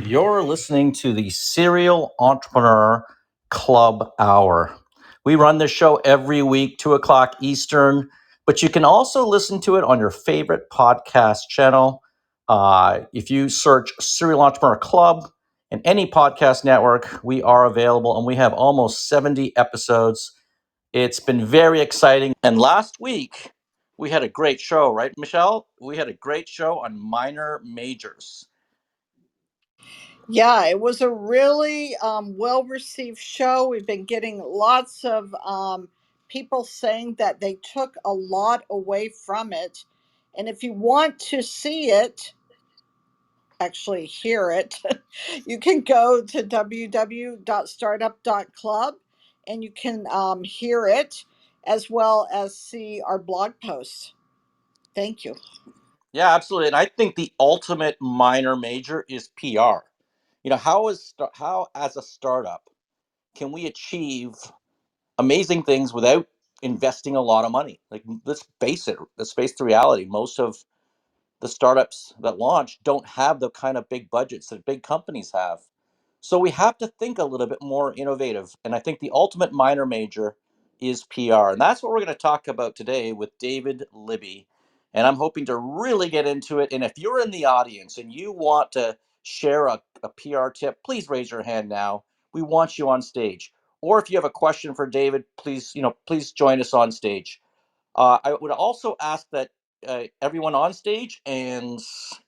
You're listening to the Serial Entrepreneur Club Hour. We run this show every week, 2 o'clock Eastern, but you can also listen to it on your favorite podcast channel. If you search Serial Entrepreneur Club in any podcast network, we are available, and we have almost 70 episodes. It's been very exciting. And last week, we had a great show, right, Michelle? We had a great show on minor majors. Yeah, it was a really well-received show. We've been getting lots of people saying that they took a lot away from it. And if you want to see it, actually hear it, you can go to www.startup.club and you can hear it as well as see our blog posts. Thank you. Yeah, absolutely. And I think the ultimate minor major is PR. How as a startup can we achieve amazing things without investing a lot of money? Like, let's face it, let's face the reality. Most of the startups that launch don't have the kind of big budgets that big companies have. So we have to think a little bit more innovative. And I think the ultimate minor major is PR. And that's what we're going to talk about today with David Libby. And I'm hoping to really get into it. And if you're in the audience and you want to share a PR tip, please raise your hand now. We want you on stage. Or if you have a question for David, please join us on stage. I would also ask that everyone on stage and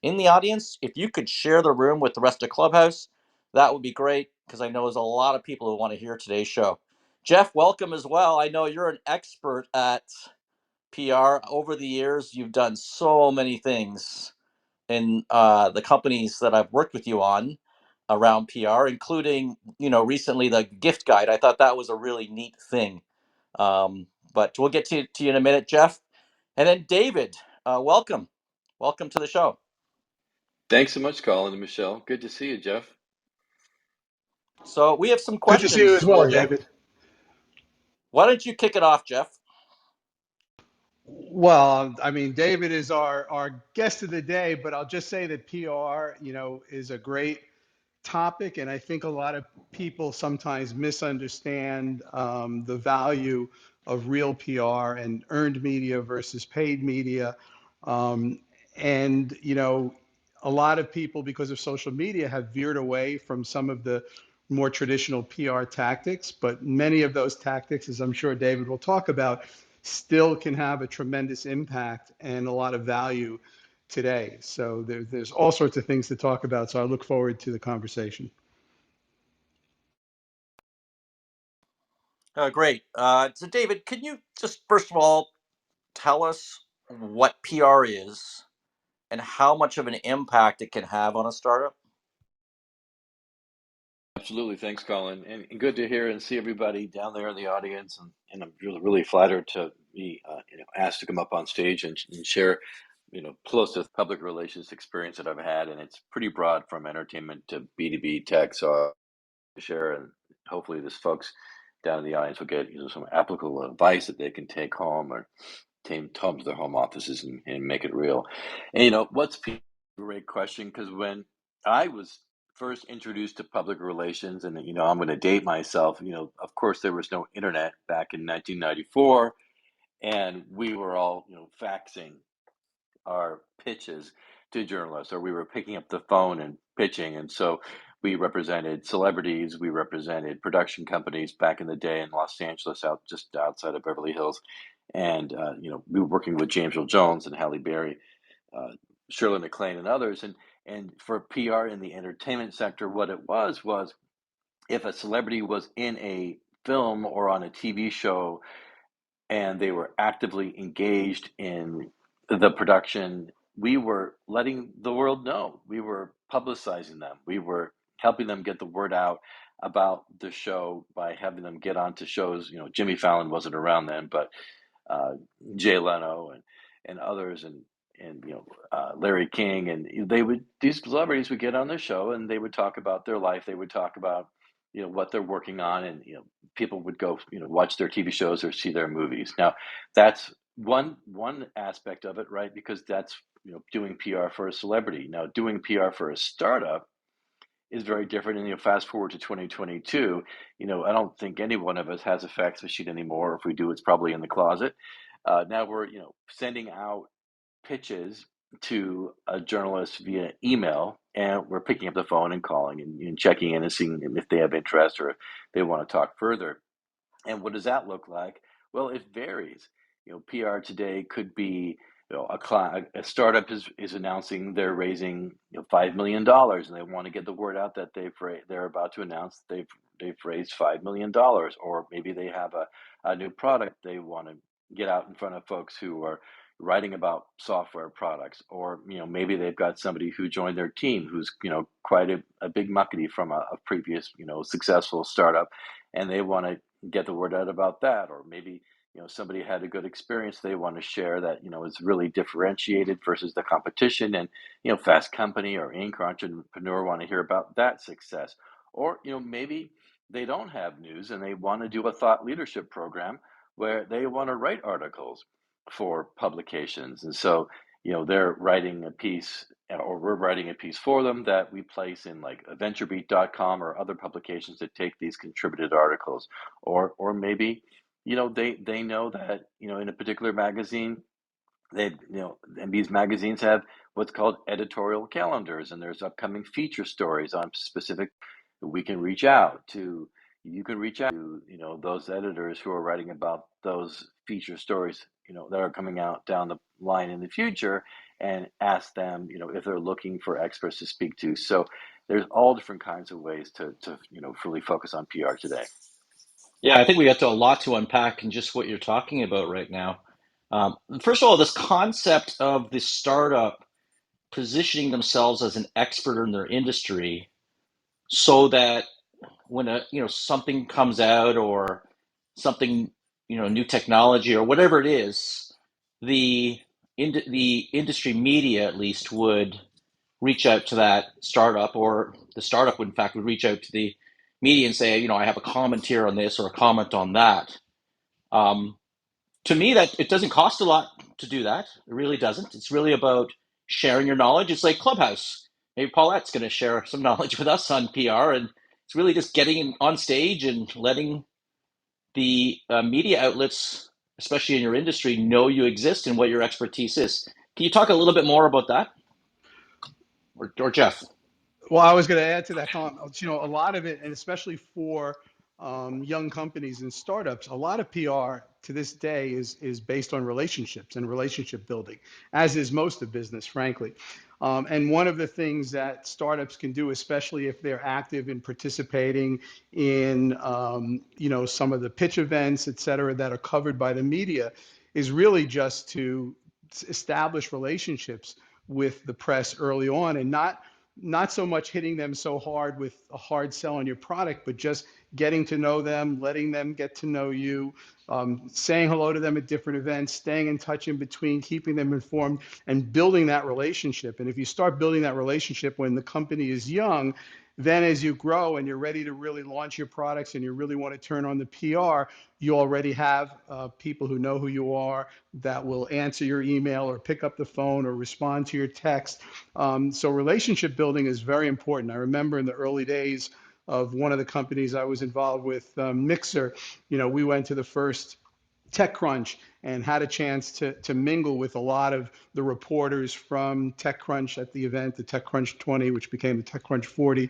in the audience, if you could share the room with the rest of Clubhouse, that would be great because I know there's a lot of people who want to hear today's show. Jeff, welcome as well. I know you're an expert at PR. Over the years, you've done so many things in the companies that I've worked with you on around PR, including, recently the gift guide. I thought that was a really neat thing. But we'll get to you in a minute, Jeff. And then David, welcome. Welcome to the show. Thanks so much, Colin and Michelle. Good to see you, Jeff. So we have some Good to see you questions as well, for you. David. Why don't you kick it off, Jeff? Well, I mean, David is our guest of the day, but I'll just say that PR, is a great topic, and I think a lot of people sometimes misunderstand the value of real PR and earned media versus paid media. Um, and, a lot of people, because of social media, have veered away from some of the more traditional PR tactics, but many of those tactics, as I'm sure David will talk about, still can have a tremendous impact and a lot of value today. So there's all sorts of things to talk about. So I look forward to the conversation. Great. So David, can you just first of all tell us what PR is and how much of an impact it can have on a startup? Absolutely. Thanks, Colin. And good to hear and see everybody down there in the audience. And I'm really, really flattered to be asked to come up on stage and share, close to public relations experience that I've had. And it's pretty broad from entertainment to B2B tech. So I'll share, and hopefully this folks down in the audience will get some applicable advice that they can take home or take home to their home offices and make it real. And what's PR? Great question, because when I was first introduced to public relations, and I'm going to date myself, of course there was no internet back in 1994, and we were all faxing our pitches to journalists, or we were picking up the phone and pitching. And so we represented celebrities, we represented production companies back in the day in Los Angeles, just outside of Beverly Hills. And we were working with James Earl Jones and Halle Berry, Shirley MacLaine, and others. And for PR in the entertainment sector, what it was if a celebrity was in a film or on a TV show and they were actively engaged in the production, we were letting the world know. We were publicizing them. We were helping them get the word out about the show by having them get onto shows. Jimmy Fallon wasn't around then, but Jay Leno and others, and Larry King, and these celebrities would get on their show and they would talk about their life. They would talk about what they're working on, and people would go watch their TV shows or see their movies. Now that's one aspect of it, right? Because that's doing PR for a celebrity. Now doing PR for a startup is very different. And fast forward to 2022, I don't think any one of us has a fax machine anymore. If we do, it's probably in the closet. Now we're sending out pitches to a journalist via email, and we're picking up the phone and calling and checking in and seeing if they have interest or if they want to talk further. And what does that look like? Well, it varies. PR today could be, a startup is announcing they're raising $5 million, and they want to get the word out that they're about to announce they've raised $5 million, or maybe they have a new product they want to get out in front of folks who are writing about software products, or maybe they've got somebody who joined their team who's quite a big muckety from a previous successful startup, and they want to get the word out about that. Or maybe somebody had a good experience they want to share that is really differentiated versus the competition, and Fast Company or Inc. or Entrepreneur want to hear about that success. Or maybe they don't have news and they want to do a thought leadership program where they want to write articles for publications, and so they're writing a piece, or we're writing a piece for them that we place in like venturebeat.com or other publications that take these contributed articles. Or maybe they know that in a particular magazine, and these magazines have what's called editorial calendars, and there's upcoming feature stories on specific. We can reach out to You can reach out to those editors who are writing about those feature stories that are coming out down the line in the future, and ask them if they're looking for experts to speak to. So there's all different kinds of ways to really focus on PR today. Yeah, I think we got a lot to unpack in just what you're talking about right now. First of all, this concept of the startup positioning themselves as an expert in their industry, so that when something comes out, or something, new technology or whatever it is, the the industry media at least would reach out to that startup, or the startup would in fact would reach out to the media and say, I have a comment here on this or a comment on that. Um, to me, that it doesn't cost a lot to do that. It really doesn't. It's really about sharing your knowledge. It's like Clubhouse. Maybe Paulette's going to share some knowledge with us on PR, and it's really just getting on stage and letting the media outlets, especially in your industry, know you exist and what your expertise is. Can you talk a little bit more about that, or Jeff? Well, I was going to add to that, Colin. A lot of it, and especially for young companies and startups, a lot of PR to this day is based on relationships and relationship building, as is most of business, frankly. And one of the things that startups can do, especially if they're active in participating in, some of the pitch events, et cetera, that are covered by the media, is really just to establish relationships with the press early on, and not so much hitting them so hard with a hard sell on your product, but just getting to know them, letting them get to know you, saying hello to them at different events, staying in touch in between, keeping them informed, and building that relationship. And if you start building that relationship when the company is young, then as you grow and you're ready to really launch your products and you really want to turn on the PR, you already have people who know who you are, that will answer your email or pick up the phone or respond to your text. So relationship building is very important. I remember in the early days of one of the companies I was involved with, Mixer, we went to the first TechCrunch and had a chance to mingle with a lot of the reporters from TechCrunch at the event, the TechCrunch 20, which became the TechCrunch 40.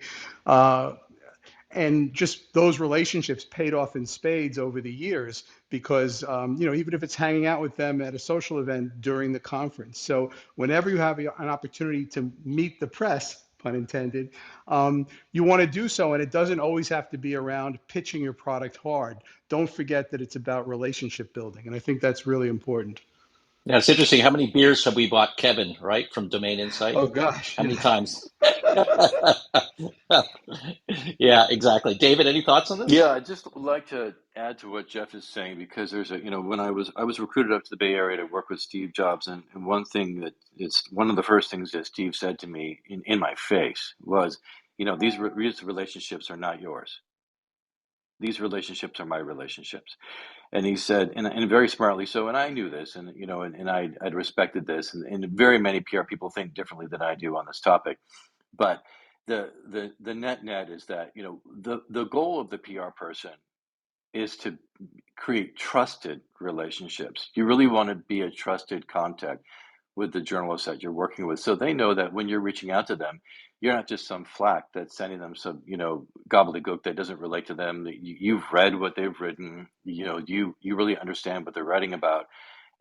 And just those relationships paid off in spades over the years, because even if it's hanging out with them at a social event during the conference. So whenever you have an opportunity to meet the press, pun intended, you want to do so, and it doesn't always have to be around pitching your product hard. Don't forget that it's about relationship building, and I think that's really important. Yeah, it's interesting. How many beers have we bought Kevin, right, from Domain Insight? Oh gosh, How many yeah. times? Yeah, exactly. David, any thoughts on Yeah, this? I'd just like to add to what Jeff is saying, because there's when I was recruited up to the Bay Area to work with Steve Jobs, and one thing that it's one of the first things that Steve said to me in my face was, these relationships are not yours. These relationships are my relationships. And he said, and very smartly so, and I knew this, and I'd respected this, and very many PR people think differently than I do on this topic. But the net is that, you know, the goal of the PR person is to create trusted relationships. You really want to be a trusted contact with the journalists that you're working with, so they know that when you're reaching out to them, you're not just some flack that's sending them some, you know, gobbledygook that doesn't relate to them. That you've read what they've written, you know, you really understand what they're writing about.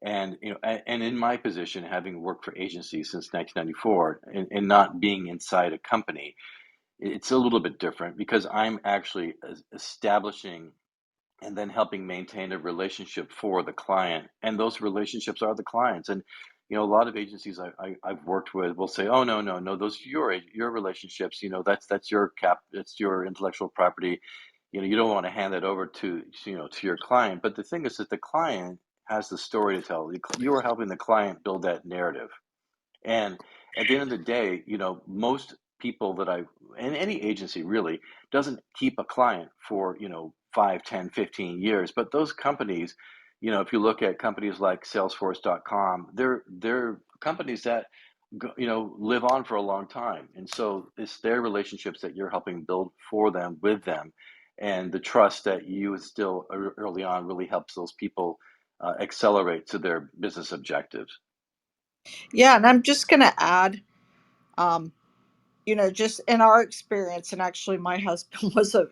And you know, and in my position, having worked for agencies since 1994, and not being inside a company, it's a little bit different because I'm actually establishing and then helping maintain a relationship for the client, and those relationships are the clients. And you know, a lot of agencies I've worked with will say, oh, no, those are your relationships, you know, that's your that's your intellectual property, you know, you don't want to hand that over to, you know, to your client. But the thing is that the client has the story to tell. You are helping the client build that narrative. And at the end of the day, you know, most people that and any agency really doesn't keep a client for, you know, 5, 10, 15 years. But those companies, you know, if you look at companies like Salesforce.com, they're companies that, you know, live on for a long time. And so it's their relationships that you're helping build for them, with them. And the trust that you instill early on really helps those people accelerate to their business objectives. Yeah, and I'm just going to add, um, just in our experience, and actually my husband was a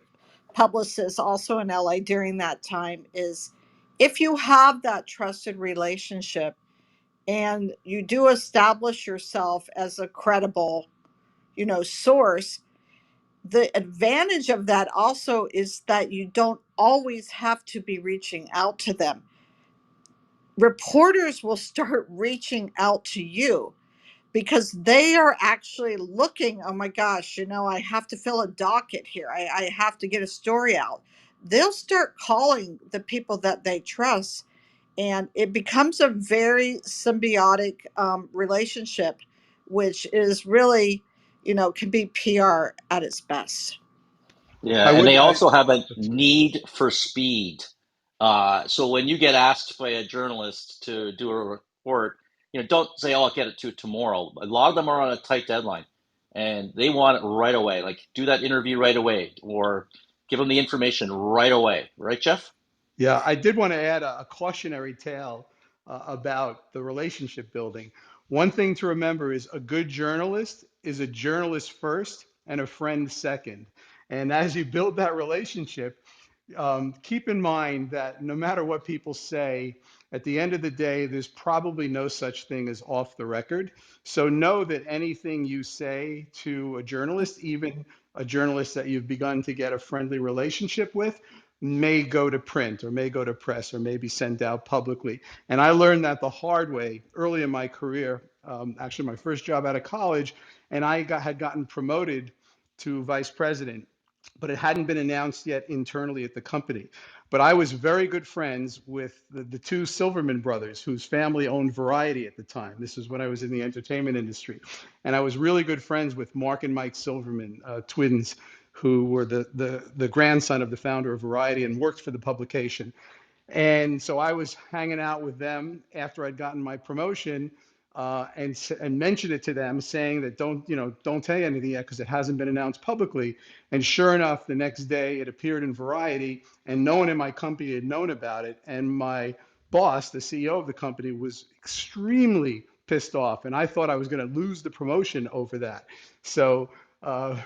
publicist also in LA during that time, is if you have that trusted relationship and you do establish yourself as a credible, source, the advantage of that also is that you don't always have to be reaching out to them. Reporters will start reaching out to you because they are actually looking, oh my gosh, I have to fill a docket here. I have to get a story out. They'll start calling the people that they trust, and it becomes a very symbiotic relationship, which is really, can be PR at its best. Yeah, I and would, they I, also have a need for speed. So when you get asked by a journalist to do a report, don't say, "Oh, I'll get it to you tomorrow." A lot of them are on a tight deadline, and they want it right away. Like, do that interview right away, or give them the information right away. Right, Jeff? Yeah, I did want to add a cautionary tale about the relationship building. One thing to remember is a good journalist is a journalist first and a friend second. And as you build that relationship, keep in mind that no matter what people say, at the end of the day, there's probably no such thing as off the record. So know that anything you say to a journalist, even a journalist that you've begun to get a friendly relationship with, may go to print or may go to press or may be sent out publicly. And I learned that the hard way early in my career, actually my first job out of college, and had gotten promoted to vice president, but it hadn't been announced yet internally at the company. But I was very good friends with the two Silverman brothers, whose family owned Variety at the time. This is when I was in the entertainment industry. And I was really good friends with Mark and Mike Silverman, twins, who were the grandson of the founder of Variety and worked for the publication. And so I was hanging out with them after I'd gotten my promotion, and mentioned it to them, saying that don't tell you anything yet because it hasn't been announced publicly. And sure enough, the next day it appeared in Variety, and no one in my company had known about it. And my boss, the CEO of the company, was extremely pissed off, and I thought I was going to lose the promotion over that. So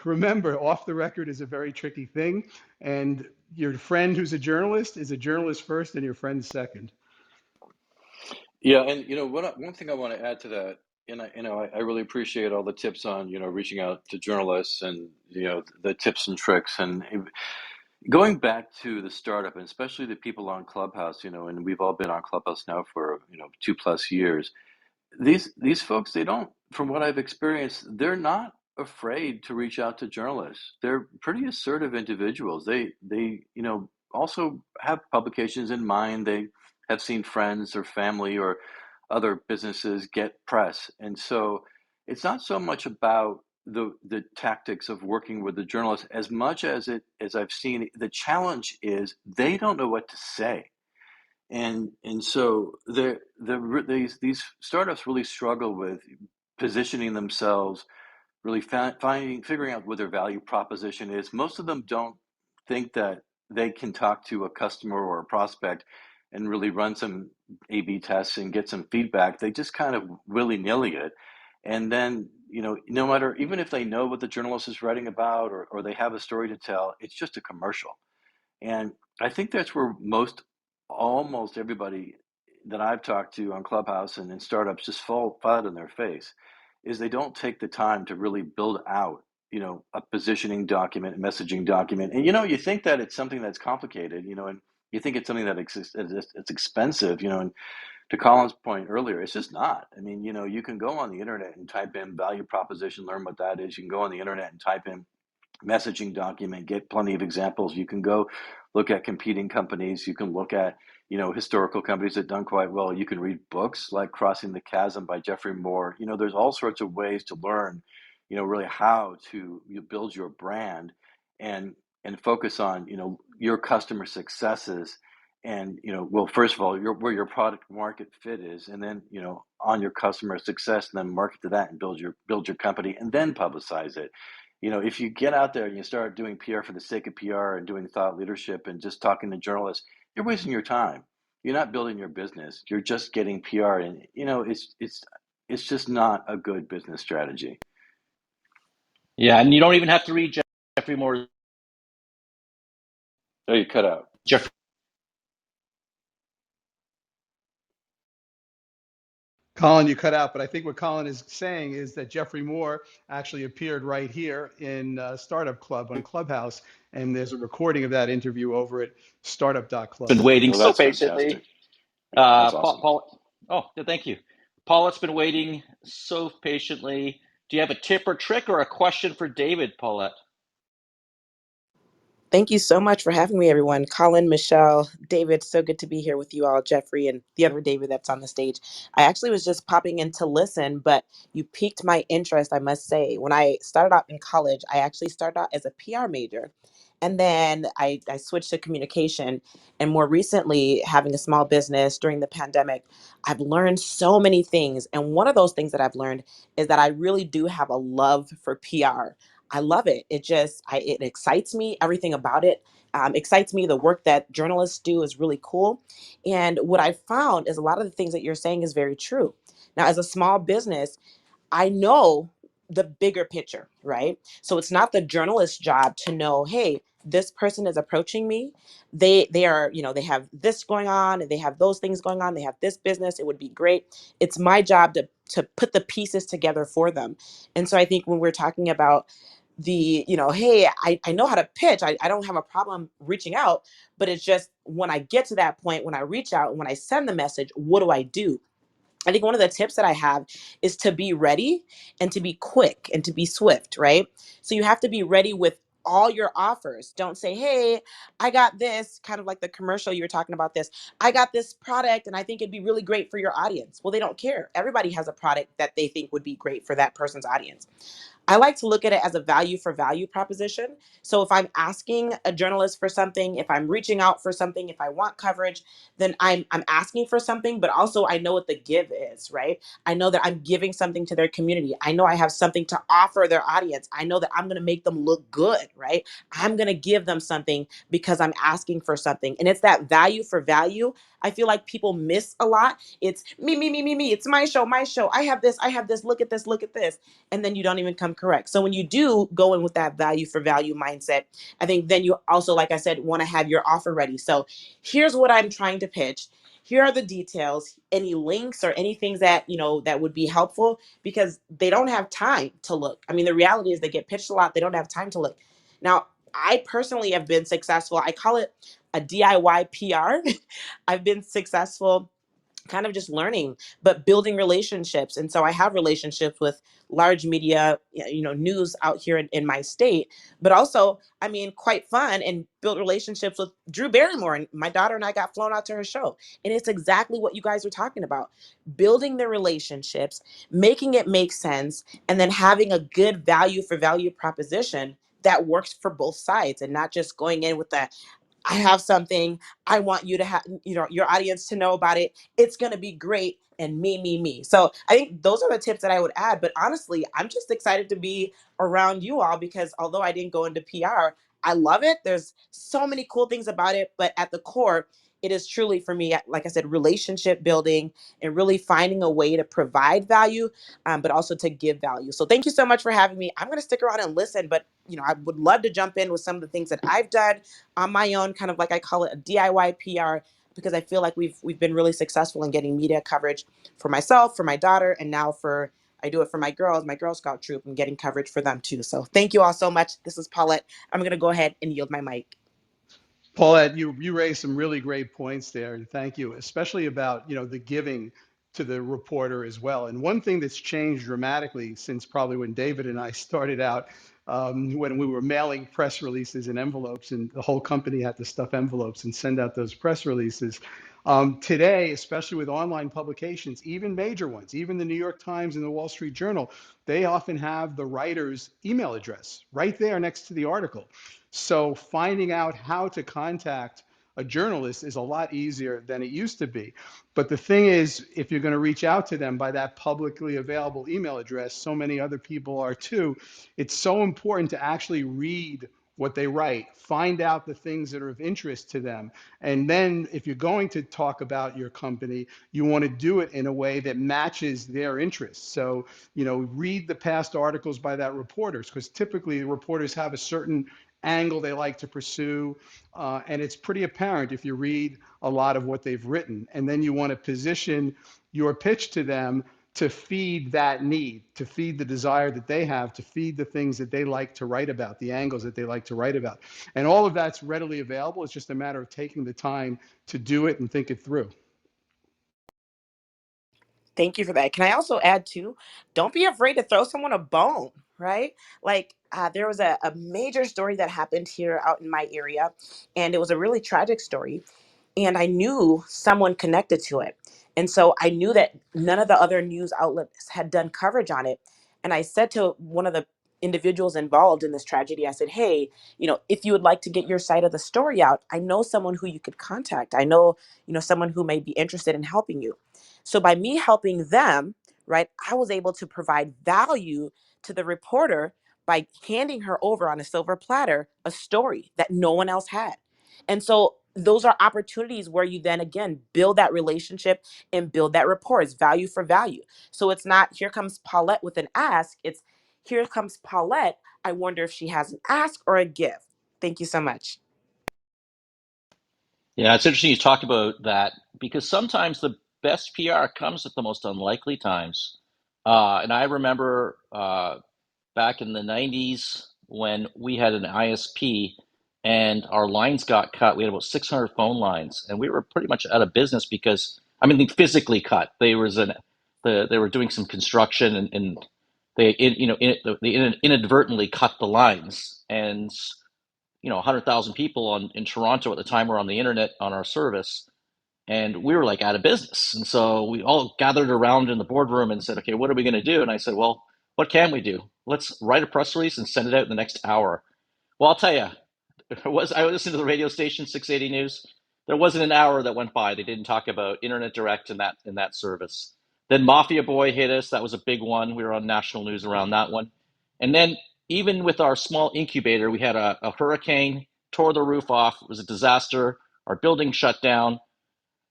remember, off the record is a very tricky thing, and your friend who's a journalist is a journalist first and your friend second. Yeah, and you know, one thing I want to add to that, and I really appreciate all the tips on, you know, reaching out to journalists, and you know, the tips and tricks, and going back to the startup, and especially the people on Clubhouse, you know, and we've all been on Clubhouse now for, you know, 2+ years. These folks, they don't, from what I've experienced, they're not afraid to reach out to journalists. They're pretty assertive individuals. They you know, also have publications in mind. They have seen friends or family or other businesses get press. And so it's not so much about the tactics of working with the journalists as much as I've seen, the challenge is they don't know what to say. And so these startups really struggle with positioning themselves really figuring out what their value proposition is. Most of them don't think that they can talk to a customer or a prospect and really run some A/B tests and get some feedback. They just kind of willy-nilly it. And then, no matter, even if they know what the journalist is writing about, or they have a story to tell, it's just a commercial. And I think that's where almost everybody that I've talked to on Clubhouse and in startups just fall flat on their face, is they don't take the time to really build out, a positioning document, a messaging document. And, you think that it's something that's complicated, and you think it's something that it's expensive, and to Colin's point earlier, it's just not. I mean, you can go on the internet and type in value proposition, learn what that is. You can go on the internet and type in messaging document, get plenty of examples. You can go look at competing companies. You can look at, historical companies that done quite well. You can read books like Crossing the Chasm by Jeffrey Moore. There's all sorts of ways to learn, really how to build your brand and focus on, your customer successes and, well, first of all, where your product market fit is, and then, on your customer success, and then market to that and build your company and then publicize it. If you get out there and you start doing PR for the sake of PR and doing thought leadership and just talking to journalists, you're wasting your time. You're not building your business. You're just getting PR, and it's just not a good business strategy. Yeah, and you don't even have to read Jeffrey Moore's. Oh, you cut out. Jeffrey. Colin, you cut out, but I think what Colin is saying is that Jeffrey Moore actually appeared right here in Startup Club on Clubhouse, and there's a recording of that interview over at startup.club. Been waiting Well, so that's patiently. fantastic. That's awesome. Paul. Oh, thank you. Paulette's been waiting so patiently. Do you have a tip or trick or a question for David, Paulette? Thank you so much for having me, everyone. Colin, Michelle, David, so good to be here with you all, Jeffrey, and the other David that's on the stage. I actually was just popping in to listen, but you piqued my interest, I must say. When I started out in college, I actually started out as a PR major. And then I switched to communication. And more recently, having a small business during the pandemic, I've learned so many things. And one of those things that I've learned is that I really do have a love for PR. I love it. It excites me. Everything about it excites me. The work that journalists do is really cool. And what I found is a lot of the things that you're saying is very true. Now, as a small business, I know the bigger picture, right? So it's not the journalist's job to know, hey, this person is approaching me. They are, they have this going on, and they have those things going on. They have this business. It would be great. It's my job to put the pieces together for them. And so I think when we're talking about hey, I know how to pitch. I don't have a problem reaching out, but it's just when I get to that point, when I reach out, when I send the message, what do I do? I think one of the tips that I have is to be ready and to be quick and to be swift, right? So you have to be ready with all your offers. Don't say, hey, I got this, kind of like the commercial you were talking about this. I got this product and I think it'd be really great for your audience. Well, they don't care. Everybody has a product that they think would be great for that person's audience. I like to look at it as a value for value proposition. So if I'm asking a journalist for something, if I'm reaching out for something, if I want coverage, then I'm asking for something, but also I know what the give is, right? I know that I'm giving something to their community. I know I have something to offer their audience. I know that I'm going to make them look good, right? I'm going to give them something because I'm asking for something. And it's that value for value. I feel like people miss a lot. It's me, me, me, me, me. It's my show, my show. I have this, I have this. Look at this, look at this. And then you don't even come correct. So when you do go in with that value for value mindset, I think then you also, like I said, want to have your offer ready. So here's what I'm trying to pitch. Here are the details, any links or any things that, that would be helpful, because they don't have time to look. I mean, the reality is they get pitched a lot. They don't have time to look. Now, I personally have been successful. I call it a DIY PR. I've been successful kind of just learning, but building relationships. And so I have relationships with large media, news out here in my state, but also, I mean, quite fun, and built relationships with Drew Barrymore. And my daughter and I got flown out to her show. And it's exactly what you guys are talking about, building the relationships, making it make sense, and then having a good value for value proposition that works for both sides, and not just going in with that, I have something. I want you to have, your audience to know about it. It's going to be great. and me. So I think those are the tips that I would add. But honestly, I'm just excited to be around you all because although I didn't go into PR, I love it. There's so many cool things about it. But at the core, it is truly for me, like I said, relationship building and really finding a way to provide value, but also to give value. So thank you so much for having me. I'm going to stick around and listen, but I would love to jump in with some of the things that I've done on my own, kind of like I call it a DIY PR, because I feel like we've been really successful in getting media coverage for myself, for my daughter, and now I do it for my girls, my Girl Scout troop, and getting coverage for them too. So thank you all so much. This is Paulette. I'm going to go ahead and yield my mic. Paulette, you raised some really great points there, and thank you, especially about the giving to the reporter as well. And one thing that's changed dramatically since probably when David and I started out, when we were mailing press releases in envelopes, and the whole company had to stuff envelopes and send out those press releases. Today, especially with online publications, even major ones, even the New York Times and the Wall Street Journal, they often have the writer's email address right there next to the article. So finding out how to contact a journalist is a lot easier than it used to be. But the thing is, if you're going to reach out to them by that publicly available email address, so many other people are too, it's so important to actually read what they write, find out the things that are of interest to them. And then if you're going to talk about your company, you want to do it in a way that matches their interests. So, read the past articles by that reporters, because typically reporters have a certain angle they like to pursue. And it's pretty apparent if you read a lot of what they've written. And then you want to position your pitch to them to feed that need, to feed the desire that they have, to feed the things that they like to write about, the angles that they like to write about. And all of that's readily available. It's just a matter of taking the time to do it and think it through. Thank you for that. Can I also add too? Don't be afraid to throw someone a bone, right? Like there was a major story that happened here out in my area, and it was a really tragic story. And I knew someone connected to it. And so I knew that none of the other news outlets had done coverage on it. And I said to one of the individuals involved in this tragedy, I said, hey, if you would like to get your side of the story out, I know someone who you could contact. I know, someone who may be interested in helping you. So by me helping them, right, I was able to provide value to the reporter by handing her over on a silver platter a story that no one else had. And so those are opportunities where you then again build that relationship and build that rapport. It's value for value. So it's not here comes Paulette with an ask, it's here comes Paulette. I wonder if she has an ask or a gift. Thank you so much. Yeah, it's interesting you talk about that because sometimes the best PR comes at the most unlikely times. And I remember back in the 90s when we had an ISP and our lines got cut. We had about 600 phone lines, and we were pretty much out of business because, I mean, they physically cut. They were doing some construction, and they inadvertently cut the lines, and 100,000 people in Toronto at the time were on the internet on our service, and we were like out of business. And so we all gathered around in the boardroom and said, okay, what are we going to do? And I said, well, what can we do? Let's write a press release and send it out in the next hour. Well, I'll tell you, I listened to the radio station 680 News. There wasn't an hour that went by they didn't talk about Internet Direct in that service. Then Mafia Boy hit us. That was a big one. We were on national news around that one. And then even with our small incubator, we had a hurricane, tore the roof off. It was a disaster. Our building shut down.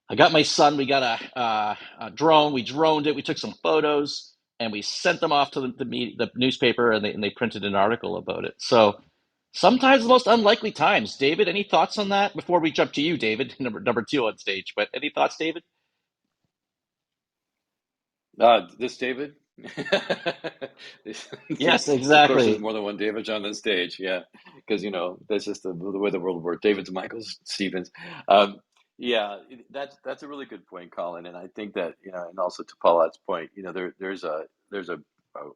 I got my son. We got a drone. We droned it. We took some photos and we sent them off to the newspaper, and they printed an article about it. So sometimes the most unlikely times. David, any thoughts on that before we jump to you, David, number two on stage? But any thoughts, David? This David? Yes, Of course, there's exactly. more than one David on the stage. Yeah, because that's just the way the world works. David's, Michaels, Stevens. Yeah, that's a really good point, Colin. And I think that and also to Paulette's point, there's a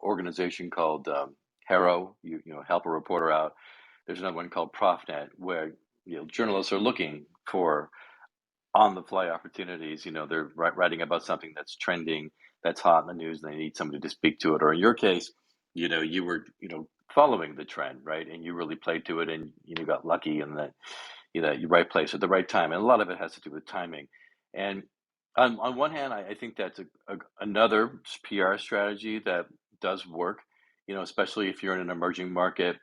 organization called HARO. Help a reporter out. There's another one called ProfNet, where journalists are looking for on the fly opportunities. They're writing about something that's trending, that's hot in the news, and they need somebody to speak to it. Or in your case, you were following the trend, right? And you really played to it, and got lucky in that, you right place at the right time. And a lot of it has to do with timing. And On one hand, I think that's another PR strategy that does work, especially if you're in an emerging market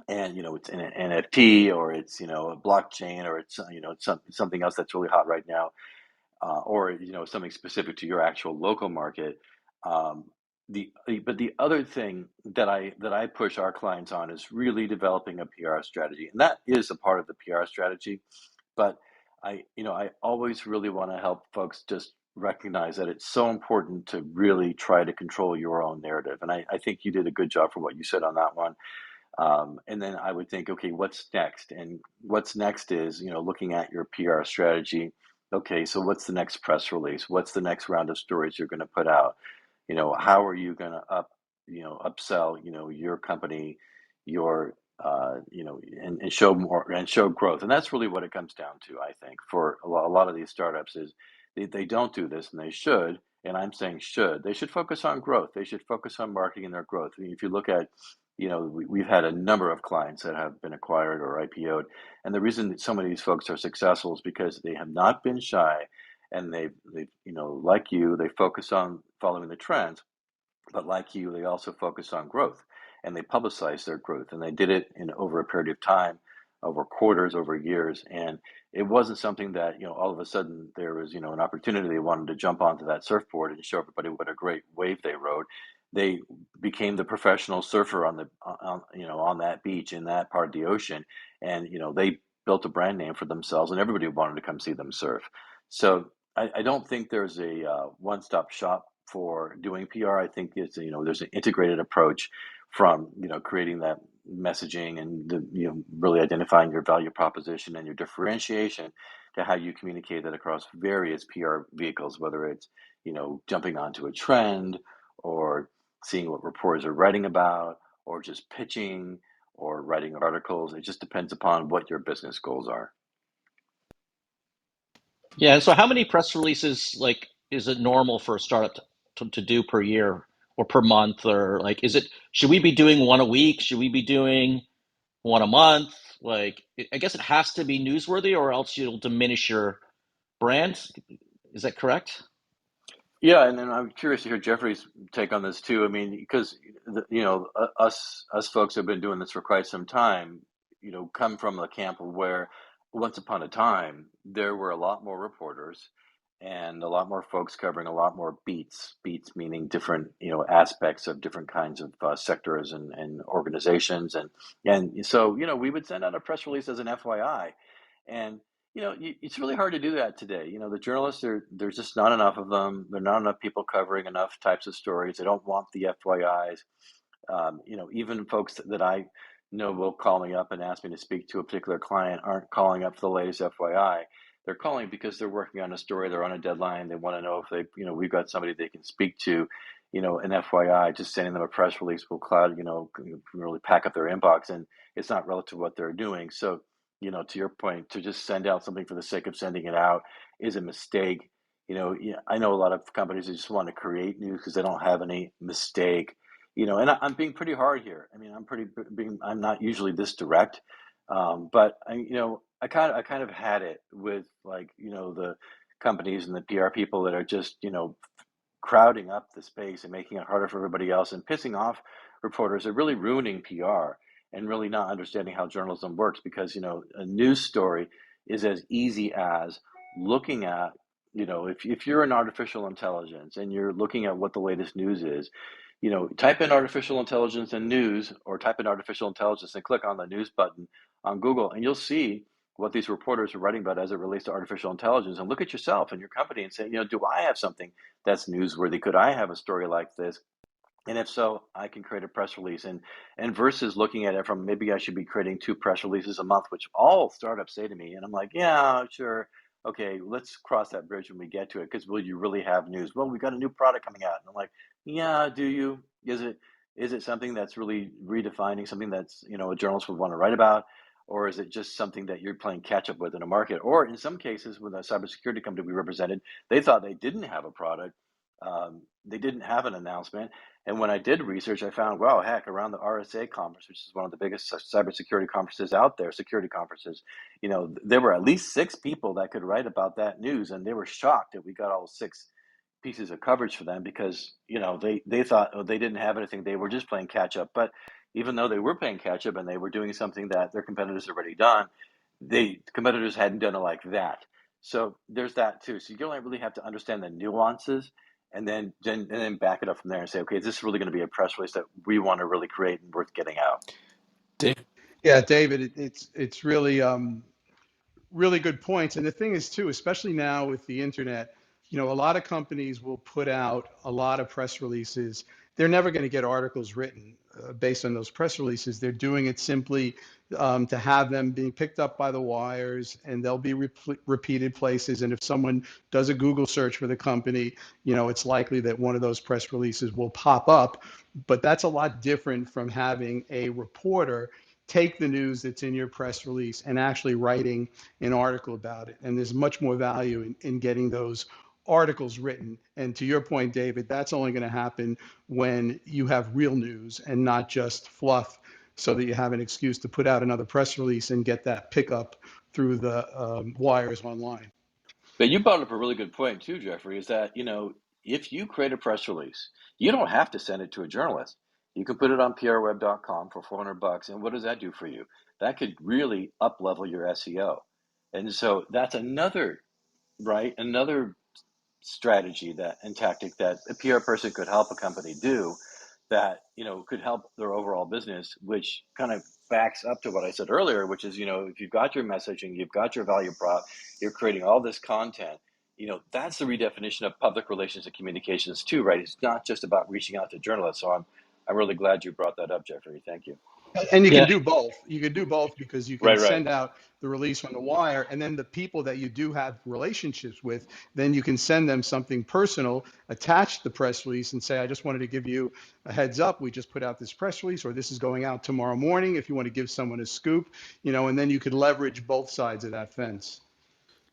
and, it's an NFT or it's, a blockchain or it's, it's something else that's really hot right now, or, something specific to your actual local market. Um, but the other thing that I push our clients on is really developing a PR strategy, and that is a part of the PR strategy. But I always really want to help folks just recognize that it's so important to really try to control your own narrative. And I think you did a good job for what you said on that one. And then I would think, okay, what's next? And what's next is, looking at your PR strategy. Okay, so what's the next press release? What's the next round of stories you're going to put out? How are you going to upsell, your company, your, and show more and show growth. And that's really what it comes down to, I think, for a lot of these startups is they don't do this, and they should. And I'm saying they should focus on growth. They should focus on marketing their growth. I mean, if you look at, we've had a number of clients that have been acquired or IPO'd. And the reason that some of these folks are successful is because they have not been shy, and they've, like you, they focus on following the trends, but like you, they also focus on growth, and they publicize their growth, and they did it in over a period of time, over quarters, over years. And it wasn't something that, all of a sudden there was, an opportunity. They wanted to jump onto that surfboard and show everybody what a great wave they rode. They became the professional surfer on that beach in that part of the ocean. And, they built a brand name for themselves, and everybody wanted to come see them surf. So I don't think there's a one-stop shop for doing PR. I think it's, there's an integrated approach from, creating that messaging and really identifying your value proposition and your differentiation to how you communicate that across various PR vehicles, whether it's, jumping onto a trend or seeing what reporters are writing about or just pitching or writing articles. It just depends upon what your business goals are. Yeah. So how many press releases like is it normal for a startup to do per year or per month, or like is it should we be doing one a week? Should we be doing one a month? Like I guess it has to be newsworthy or else you'll diminish your brand. Is that correct? Yeah, and then I'm curious to hear Jeffrey's take on this too. I mean, because us folks have been doing this for quite some time. Come from a camp where once upon a time there were a lot more reporters and a lot more folks covering a lot more beats. Beats meaning different aspects of different kinds of sectors and organizations, and so we would send out a press release as an FYI, and it's really hard to do that today. The journalists there's just not enough of them. There are not enough people covering enough types of stories. They don't want the FYIs. Even folks that I know will call me up and ask me to speak to a particular client aren't calling up for the latest FYI. They're calling because they're working on a story. They're on a deadline. They want to know if we've got somebody they can speak to. An FYI, just sending them a press release will cloud, can really pack up their inbox, and it's not relative to what they're doing. So, to your point, to just send out something for the sake of sending it out is a mistake. Yeah, I know a lot of companies that just want to create news because they don't have any mistake. And I'm being pretty hard here. I mean, I'm not usually this direct, but I kind of had it with, like, the companies and the PR people that are just, crowding up the space and making it harder for everybody else and pissing off reporters are really ruining PR and really not understanding how journalism works, because a news story is as easy as looking at, if you're in artificial intelligence and you're looking at what the latest news is, type in artificial intelligence and news, or type in artificial intelligence and click on the news button on Google, and you'll see what these reporters are writing about as it relates to artificial intelligence. And look at yourself and your company and say, do I have something that's newsworthy? Could I have a story like this? And if so, I can create a press release. And versus looking at it from, maybe I should be creating 2 press releases a month, which all startups say to me. And I'm like, yeah, sure. Okay, let's cross that bridge when we get to it. Because will you really have news? Well, we got a new product coming out. And I'm like, yeah, do you? Is it something that's really redefining something that's, a journalist would want to write about? Or is it just something that you're playing catch up with in a market? Or in some cases, with a cybersecurity company we represented, they thought they didn't have a product, They didn't have an announcement. And when I did research, I found, wow, heck, around the RSA conference, which is one of the biggest cybersecurity conferences out there, security conferences, there were at least 6 people that could write about that news, and they were shocked that we got all 6 pieces of coverage for them because they thought, oh, they didn't have anything, they were just playing catch up. But even though they were playing catch up and they were doing something that their competitors had already done, competitors hadn't done it like that. So there's that too. So you only really have to understand the nuances and then back it up from there and say, okay, is this really going to be a press release that we want to really create and worth getting out? Yeah, David, it's really really good points. And the thing is too, especially now with the internet, a lot of companies will put out a lot of press releases. They're never going to get articles written based on those press releases. They're doing it simply to have them being picked up by the wires, and they'll be repeated places. And if someone does a Google search for the company, it's likely that one of those press releases will pop up. But that's a lot different from having a reporter take the news that's in your press release and actually writing an article about it. And there's much more value in getting those articles written. And to your point, David, that's only going to happen when you have real news and not just fluff, so that you have an excuse to put out another press release and get that pickup through the wires online. But you brought up a really good point too, Jeffrey, is that, if you create a press release, you don't have to send it to a journalist. You can put it on prweb.com for $400. And what does that do for you? That could really up level your SEO. And so that's another strategy and tactic that a PR person could help a company do that could help their overall business, which kind of backs up to what I said earlier, which is if you've got your messaging, you've got your value prop, you're creating all this content, that's the redefinition of public relations and communications too, right? It's not just about reaching out to journalists. So I'm really glad you brought that up, Jeffrey. Thank you. And you can Yeah. do both. You can do both because you can Right. send out the release on the wire, and then the people that you do have relationships with, then you can send them something personal, attach the press release, and say, I just wanted to give you a heads up. We just put out this press release, or this is going out tomorrow morning if you want to give someone a scoop, and then you could leverage both sides of that fence.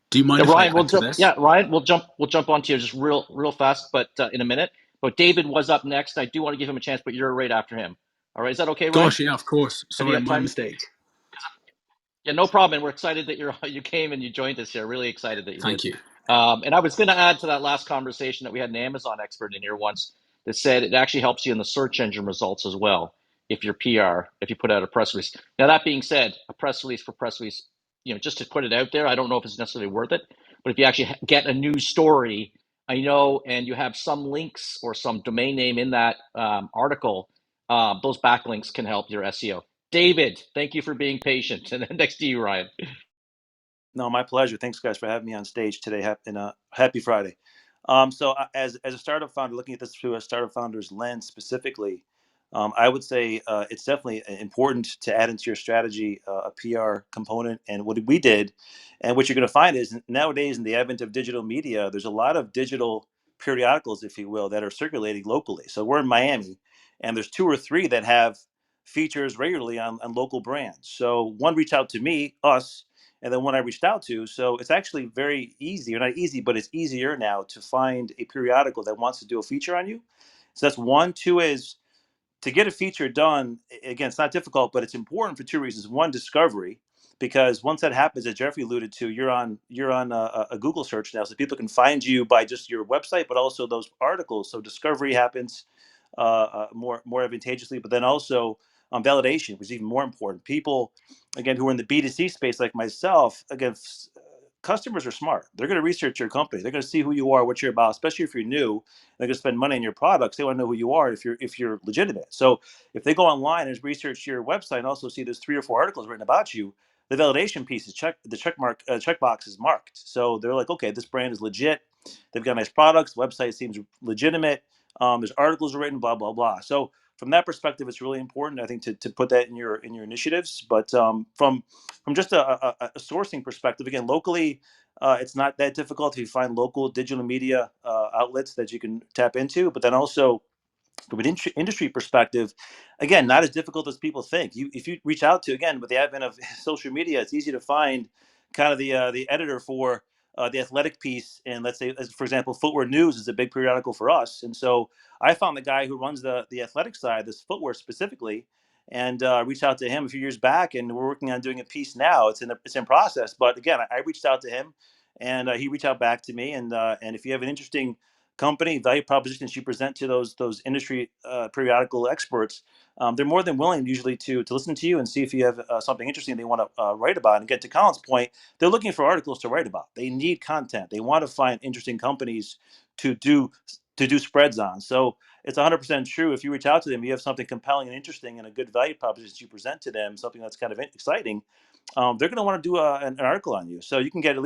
Do you mind Yeah, if I Ryan, add to this? Ryan, we'll jump onto you just real fast, but in a minute. But David was up next. I do want to give him a chance, but you're right after him. All right, is that okay, Ryan? Gosh, yeah, of course. Have you Sorry, got my time? mistake. Yeah, no problem. And we're excited that you came and you joined us here. Really excited that you did. Thank you. And I was going to add to that last conversation that we had an Amazon expert in here once that said it actually helps you in the search engine results as well if you're PR, if you put out a press release. Now, that being said, a press release for press release, just to put it out there, I don't know if it's necessarily worth it. But if you actually get a news story, I know, and you have some links or some domain name in that article, those backlinks can help your SEO. David, thank you for being patient. And then next to you, Ryan. No, my pleasure. Thanks, guys, for having me on stage today. Happy Friday. As a startup founder, looking at this through a startup founder's lens specifically, I would say it's definitely important to add into your strategy a PR component. And what we did, and what you're going to find is nowadays in the advent of digital media, there's a lot of digital periodicals, if you will, that are circulating locally. So we're in Miami, and there's 2 or 3 that have features regularly on local brands. So one reached out to me, us, and then one I reached out to. So it's actually very easy, or not easy, but it's easier now to find a periodical that wants to do a feature on you. So that's one. Two is to get a feature done. Again, it's not difficult, but it's important for 2 reasons. One, discovery, because once that happens, as Jeffrey alluded to, you're on a Google search now, so people can find you by just your website, but also those articles. So discovery happens more advantageously, but then also validation was even more important. People, again, who are in the B2C space like myself, again, customers are smart. They're going to research your company. They're going to see who you are, what you're about, especially if you're new. They're going to spend money on your products. They want to know who you are if you're legitimate. So if they go online and research your website and also see there's 3 or 4 articles written about you, the validation piece is checkbox is marked. So they're like, okay, this brand is legit. They've got nice products. The website seems legitimate. There's articles written, blah blah blah. So from that perspective, it's really important, I think, to put that in your initiatives. But from just a sourcing perspective, again, locally, it's not that difficult if you find local digital media outlets that you can tap into. But then also from an industry perspective, again, not as difficult as people think. If you reach out to, again, with the advent of social media, it's easy to find kind of the editor for the athletic piece. And let's say, for example, Footwear News is a big periodical for us. And so I found the guy who runs the athletic side, this footwear specifically, and reached out to him a few years back. And we're working on doing a piece now. It's in process. But again, I reached out to him, and he reached out back to me. And if you have an interesting company value propositions you present to those industry periodical experts, they're more than willing usually to listen to you and see if you have something interesting they want to write about. And get to Colin's point, they're looking for articles to write about. They need content. They want to find interesting companies to do spreads on. So it's 100% true. If you reach out to them, you have something compelling and interesting and a good value proposition you present to them, something that's kind of exciting. They're going to want to do an article on you. So you can get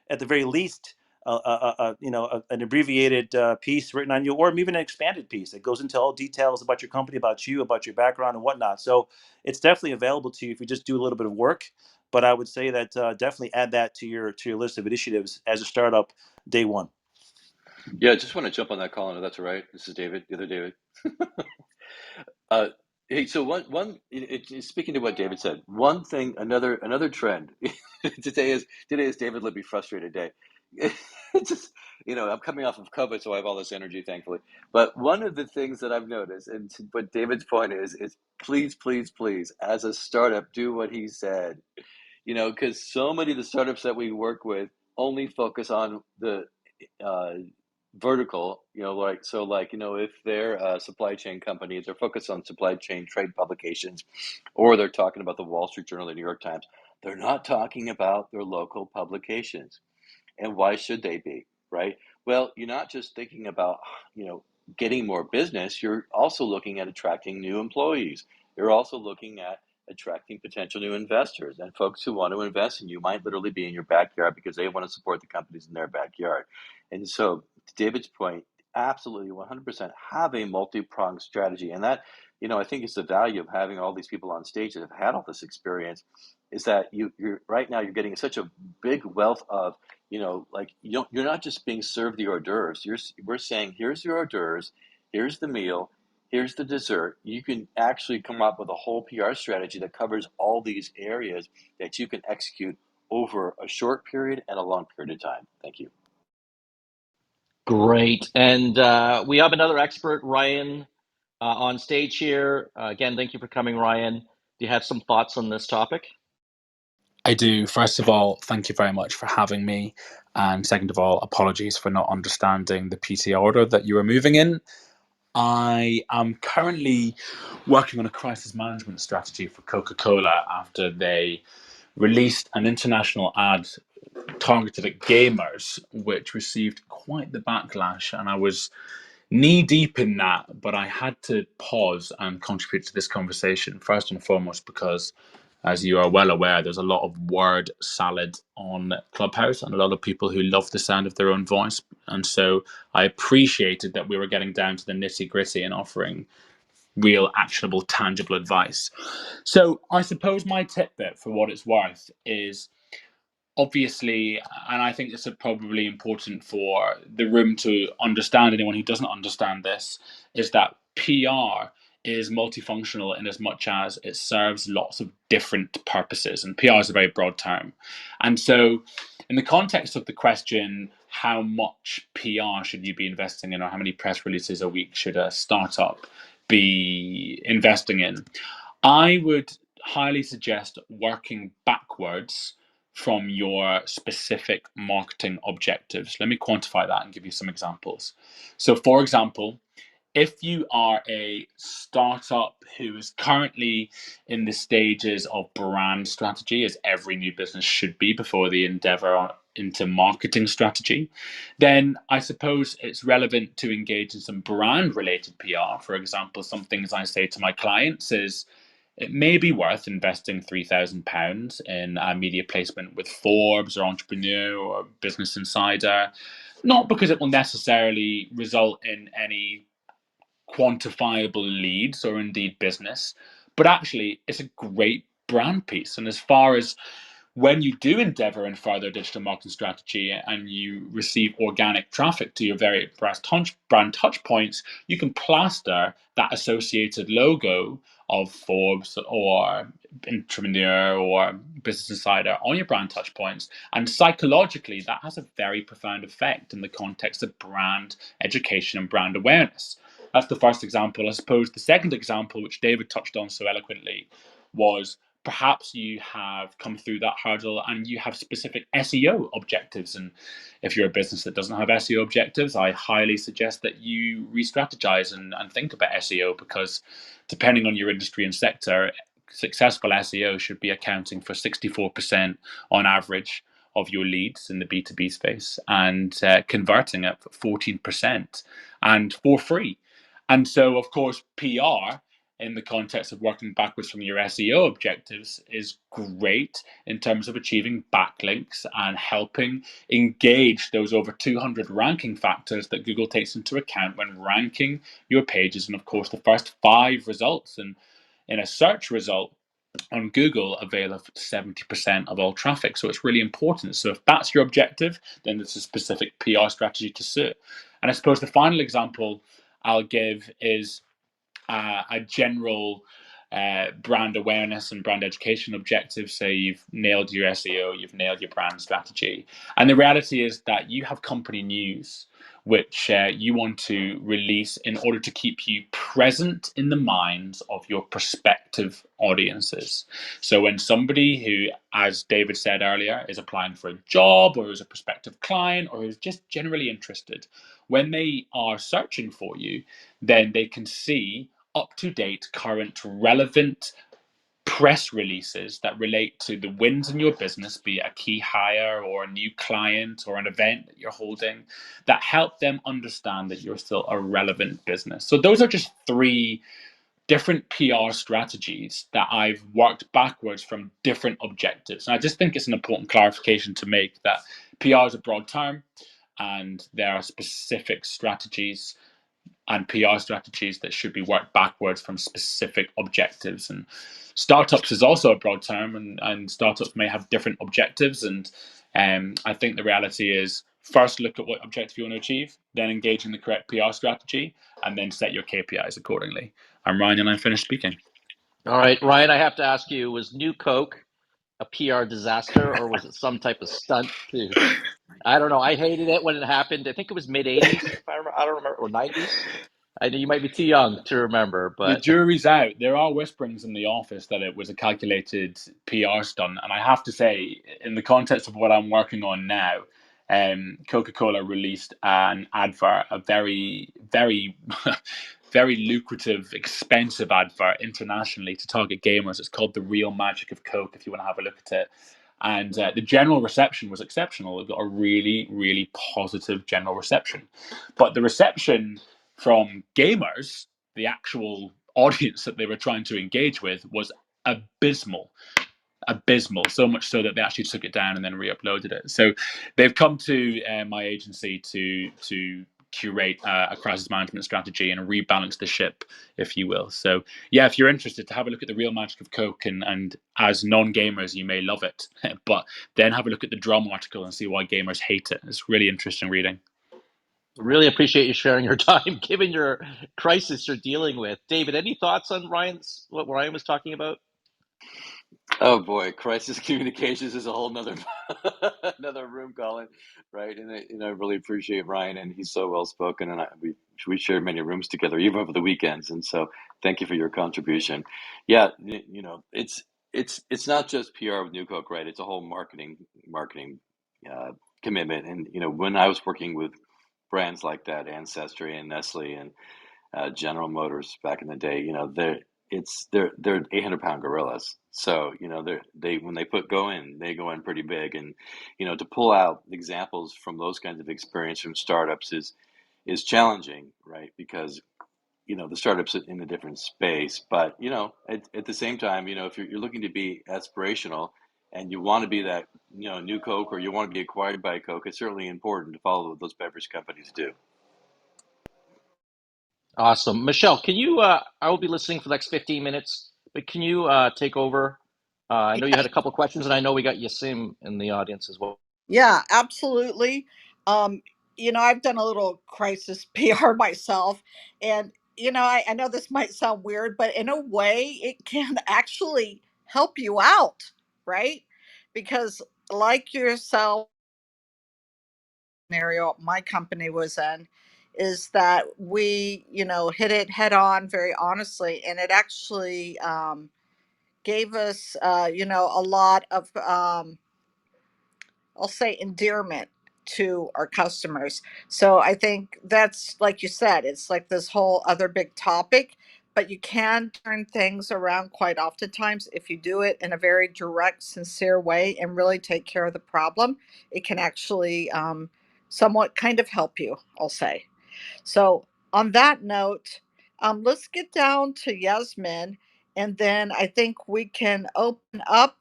at the very least, an abbreviated piece written on you, or even an expanded piece that goes into all details about your company, about you, about your background and whatnot. So it's definitely available to you if you just do a little bit of work. But I would say that definitely add that to your list of initiatives as a startup day one. Yeah, I just want to jump on that, Colin, if that's all right. This is David, the other David. Uh, hey, so speaking to what David said, one thing, another trend today is David Libby frustrated day. It's just, I'm coming off of COVID, so I have all this energy, thankfully. But one of the things that I've noticed, and what David's point is please, please, please, as a startup, do what he said. Because so many of the startups that we work with only focus on the uh, vertical, if they're a supply chain company, they're focused on supply chain trade publications, or they're talking about the Wall Street Journal, the New York Times. They're not talking about their local publications. And why should they be, right? Well, you're not just thinking about, getting more business, you're also looking at attracting new employees. You're also looking at attracting potential new investors and folks who want to invest in you might literally be in your backyard because they want to support the companies in their backyard. And so, to David's point, absolutely 100% have a multi-pronged strategy. And that, I think it's the value of having all these people on stage that have had all this experience is that you're right now you're getting such a big wealth of you're not just being served the hors d'oeuvres. We're saying, here's your hors d'oeuvres, here's the meal, here's the dessert. You can actually come up with a whole PR strategy that covers all these areas that you can execute over a short period and a long period of time. Thank you. Great. And we have another expert, Ryan, on stage here. Again, thank you for coming, Ryan. Do you have some thoughts on this topic? I do. First of all, thank you very much for having me. And second of all, apologies for not understanding the PT order that you were moving in. I am currently working on a crisis management strategy for Coca-Cola after they released an international ad targeted at gamers, which received quite the backlash. And I was knee deep in that, but I had to pause and contribute to this conversation first and foremost because, as you are well aware, there's a lot of word salad on Clubhouse and a lot of people who love the sound of their own voice. And so I appreciated that we were getting down to the nitty gritty and offering real, actionable, tangible advice. So I suppose my tidbit, for what it's worth, is obviously, and I think this is probably important for the room to understand, anyone who doesn't understand this, is that PR is multifunctional in as much as it serves lots of different purposes. And PR is a very broad term. And so, in the context of the question, how much PR should you be investing in, or how many press releases a week should a startup be investing in? I would highly suggest working backwards from your specific marketing objectives. Let me quantify that and give you some examples. So, for example, if you are a startup who is currently in the stages of brand strategy, as every new business should be before they endeavor into marketing strategy, then I suppose it's relevant to engage in some brand related PR. For example, some things I say to my clients is, it may be worth investing £3,000 in a media placement with Forbes or Entrepreneur or Business Insider, not because it will necessarily result in any quantifiable leads or indeed business, but actually it's a great brand piece. And as far as When you do endeavor in further digital marketing strategy and you receive organic traffic to your very brand touch points, you can plaster that associated logo of Forbes or Entrepreneur or Business Insider on your brand touch points. And psychologically, that has a very profound effect in the context of brand education and brand awareness. That's the first example. I suppose the second example, which David touched on so eloquently, was perhaps you have come through that hurdle and you have specific SEO objectives. And if you're a business that doesn't have SEO objectives, I highly suggest that you re-strategize and think about SEO, because depending on your industry and sector, successful SEO should be accounting for 64% on average of your leads in the B2B space, and converting at 14% and for free. And so, of course, PR in the context of working backwards from your SEO objectives is great in terms of achieving backlinks and helping engage those over 200 ranking factors that Google takes into account when ranking your pages. And of course, the first 5 results in a search result on Google avail of 70% of all traffic. So it's really important. So if that's your objective, then there's a specific PR strategy to suit. And I suppose the final example I'll give is a general brand awareness and brand education objective. Say you've nailed your SEO, you've nailed your brand strategy. And the reality is that you have company news which you want to release in order to keep you present in the minds of your prospective audiences. So when somebody who, as David said earlier, is applying for a job or is a prospective client or is just generally interested, when they are searching for you, then they can see up-to-date, current, relevant press releases that relate to the wins in your business, be it a key hire or a new client or an event that you're holding, that help them understand that you're still a relevant business. So those are just 3 different PR strategies that I've worked backwards from different objectives. And I just think it's an important clarification to make that PR is a broad term and there are specific strategies and PR strategies that should be worked backwards from specific objectives. And startups is also a broad term, and startups may have different objectives. And I think the reality is first look at what objective you want to achieve, then engage in the correct PR strategy, and then set your KPIs accordingly. I'm Ryan, and I'm finished speaking. All right, Ryan, I have to ask you, was New Coke a PR disaster or was it some type of stunt too? I don't know. I hated it when it happened. I think it was mid 80s, if I remember, I don't remember, or 90s. I know you might be too young to remember, The but jury's out. There are whisperings in the office that it was a calculated PR stunt, and I have to say, in the context of what I'm working on now, Coca-Cola released an advert, a very, very, very lucrative, expensive advert internationally to target gamers. It's called "The Real Magic of Coke." If you want to have a look at it. And the general reception was exceptional. It got a really, really positive general reception. But the reception from gamers, the actual audience that they were trying to engage with, was abysmal. Abysmal, so much so that they actually took it down and then re-uploaded it. So they've come to my agency to curate a crisis management strategy and rebalance the ship, if you will. So yeah, if you're interested, to have a look at the real magic of Coke, and as non-gamers you may love it, but then have a look at the Drum article and see why gamers hate it. It's really interesting reading. really appreciate you sharing your time, given your crisis you're dealing with. David, any thoughts on what Ryan was talking about? Oh boy, crisis communications is a whole nother another room, Colin, right? And I really appreciate Ryan, and he's so well spoken, and we shared many rooms together, even over the weekends. And so, thank you for your contribution. Yeah, it's not just PR with New Coke, right? It's a whole marketing uh, commitment. And when I was working with brands like that, Ancestry and Nestle and General Motors back in the day, they're 800-pound gorillas. So they when they go in pretty big, and to pull out examples from those kinds of experience from startups is challenging, right? Because the startups in a different space, but at the same time, if you're looking to be aspirational and you want to be that new Coke, or you want to be acquired by Coke, it's certainly important to follow what those beverage companies do. Awesome. Michelle, can you, I will be listening for the next 15 minutes, but can you take over I know you Yeah, had a couple questions, and I know we got Yasim in the audience as well. yeah, absolutely. Um, I've done a little crisis PR myself, and I know this might sound weird, but in a way, it can actually help you out, right? Because, like yourself, scenario my company was in, is that we, hit it head on very honestly, and it actually gave us, a lot of I'll say endearment to our customers. So I think that's, like you said, it's like this whole other big topic, but you can turn things around quite oftentimes if you do it in a very direct, sincere way and really take care of the problem. It can actually somewhat kind of help you, I'll say. So on that note, let's get down to Yasmin, and then I think we can open up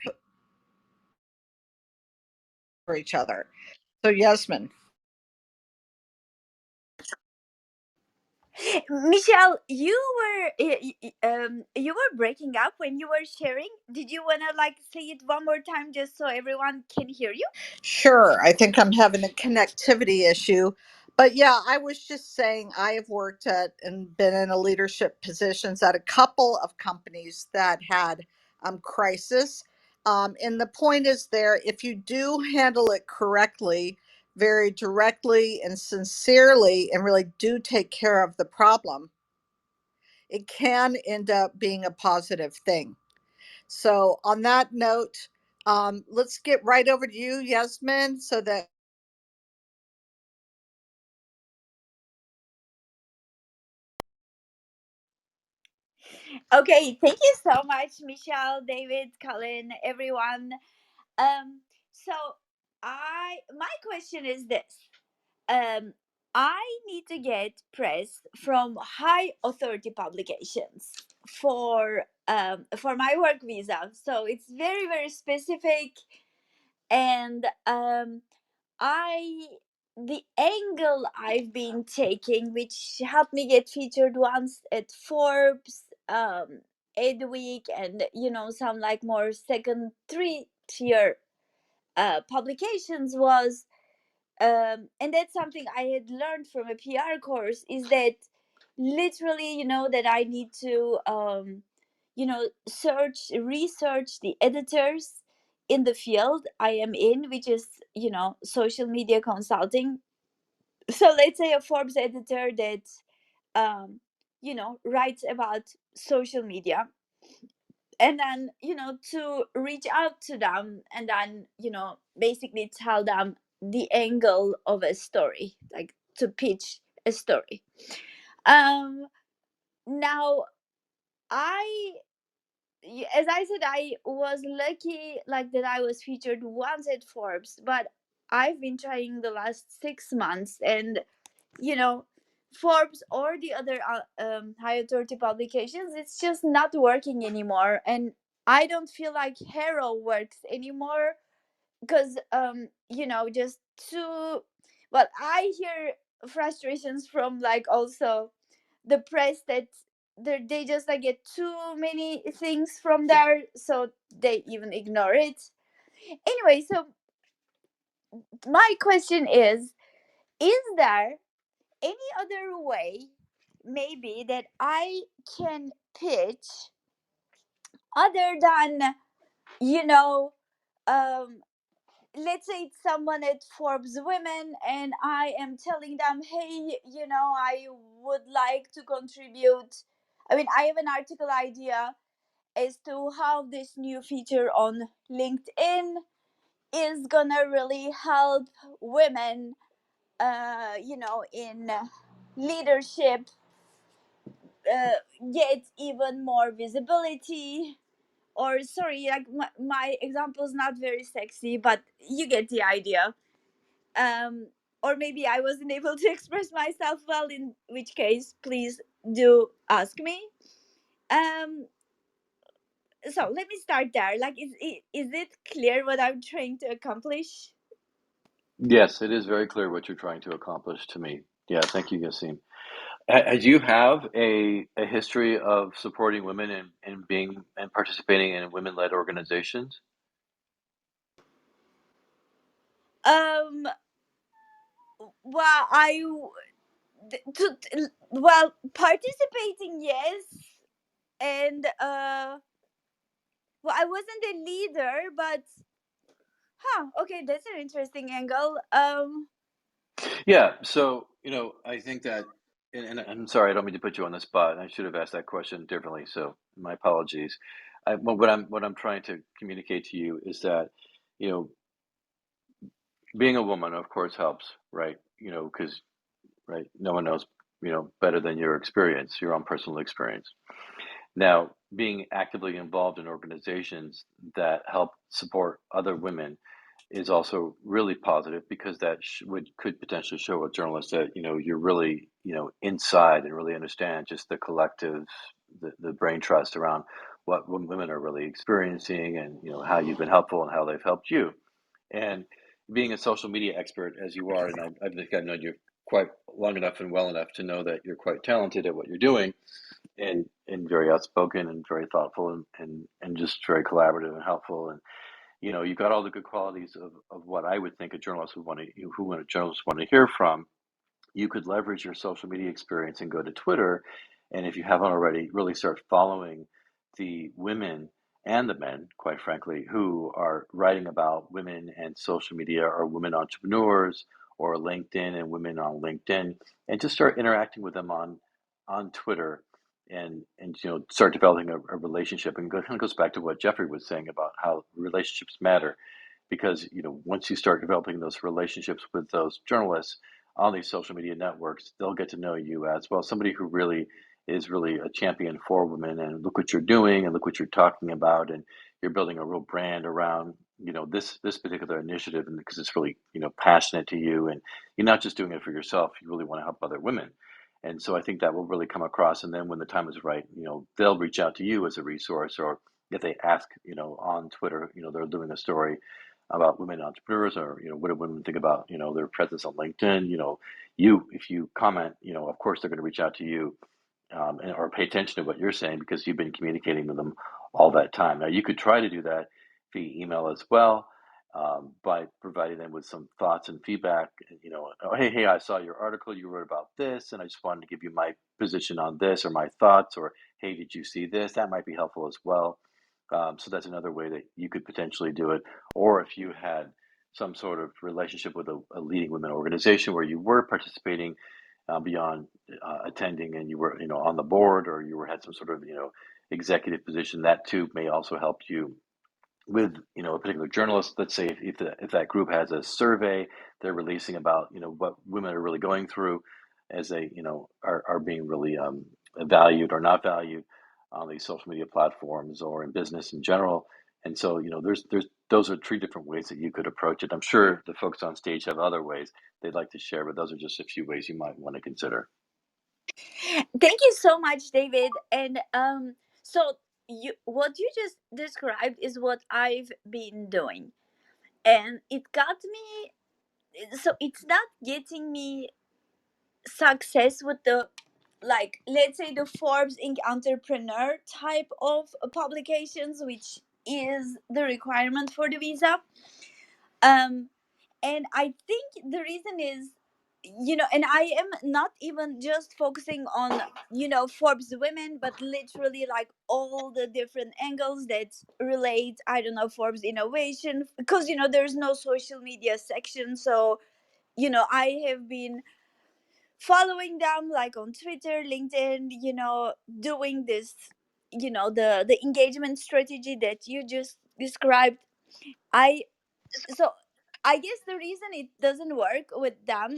for each other. So Yasmin. Michelle, you were breaking up when you were sharing. Did you wanna like say it one more time just so everyone can hear you? Sure, I think I'm having a connectivity issue. But yeah, I was just saying I have worked at and been in a leadership positions at a couple of companies that had crisis. And the point is there, if you do handle it correctly, very directly and sincerely, and really do take care of the problem, it can end up being a positive thing. So, on that note, let's get right over to you, Yasmin, so that Okay, thank you so much, Michelle, David, Colin, everyone. So my question is this. Um I need to get press from high authority publications for my work visa. So it's very, very specific, and I the angle I've been taking, which helped me get featured once at Forbes, Week, and some like more second, three tier publications, was and that's something I had learned from a PR course, is that literally, that I need to research the editors in the field I am in, which is social media consulting. So let's say a Forbes editor that writes about social media, and then to reach out to them, and then basically tell them the angle of a story, like to pitch a story. um Now, I as I said, I was lucky like that I was featured once at Forbes, but I've been trying the last 6 months, and you know Forbes or the other high authority publications, it's just not working anymore, and I don't feel like Hero works anymore, because just too well, I hear frustrations from like also the press that they just like get too many things from there, so they even ignore it. Anyway, so my question is there any other way maybe that I can pitch, other than you know um let's say it's someone at Forbes Women, and I am telling them, hey, I would like to contribute. I mean, I have an article idea as to how this new feature on LinkedIn is gonna really help women, in leadership, uh, get even more visibility. Or sorry, like my example is not very sexy, but you get the idea. um or maybe I wasn't able to express myself well, in which case please do ask me. um so let me start there. Like, is it clear what I'm trying to accomplish? Yes, it is very clear what you're trying to accomplish to me. Yeah, thank you, Yassine. Do you have a history of supporting women and being and participating in women-led organizations? Um, well, well, participating, yes, and well, I wasn't a leader, but okay, that's an interesting angle. Yeah, so I think that, and I'm sorry, I don't mean to put you on the spot. I should have asked that question differently, so my apologies. What I'm trying to communicate to you is that, you know, being a woman, of course, helps, right? Because right, no one knows, better than your experience, your own personal experience. Now, being actively involved in organizations that help support other women is also really positive because that could potentially show a journalist that you're really inside and really understand just the collective, the brain trust around what women are really experiencing, and how you've been helpful and how they've helped you. And being a social media expert as you are, and I've known you quite long enough and well enough to know that you're quite talented at what you're doing, and very outspoken and very thoughtful, and just very collaborative and helpful. And you've got all the good qualities of what I would think a journalist would want to who a journalist want to hear from. You could leverage your social media experience and go to Twitter, and if you haven't already, really start following the women and the men, quite frankly, who are writing about women and social media, or women entrepreneurs, or LinkedIn and women on LinkedIn, and just start interacting with them on Twitter, and start developing a relationship. And kind of goes back to what Jeffrey was saying about how relationships matter, because once you start developing those relationships with those journalists on these social media networks, they'll get to know you as well, somebody who really is really a champion for women, and look what you're doing and look what you're talking about, and you're building a real brand around this particular initiative, and because it's really passionate to you, and you're not just doing it for yourself, you really want to help other women. And so I think that will really come across, and then when the time is right, they'll reach out to you as a resource, or if they ask on Twitter, they're doing a story about women entrepreneurs, or what do women think about their presence on LinkedIn. If you comment, of course they're going to reach out to you, or pay attention to what you're saying, because you've been communicating with them all that time. Now you could try to do that via email as well, by providing them with some thoughts and feedback. Oh, hey, I saw your article you wrote about this, and I just wanted to give you my position on this, or my thoughts, or hey, did you see this? That might be helpful as well. So that's another way that you could potentially do it. Or if you had some sort of relationship with a leading women organization where you were participating, beyond attending, and you were on the board, or you had some sort of executive position, that too may also help you with a particular journalist. Let's say if that group has a survey they're releasing about what women are really going through, as they are being really valued or not valued on these social media platforms, or in business in general. And so there's those are three different ways that you could approach it. I'm sure the folks on stage have other ways they'd like to share, but those are just a few ways you might want to consider. Thank you so much, David. And so what you just described is what I've been doing, and it got me. So it's not getting me success with the, like, let's say the Forbes Inc. entrepreneur type of publications, which is the requirement for the visa. Um, and I think the reason is, and I am not even just focusing on Forbes women, but literally like all the different angles that relate, I don't know, Forbes innovation, because there's no social media section. So I have been following them like on Twitter, LinkedIn, doing this, the engagement strategy that you just described. I so I guess the reason it doesn't work with them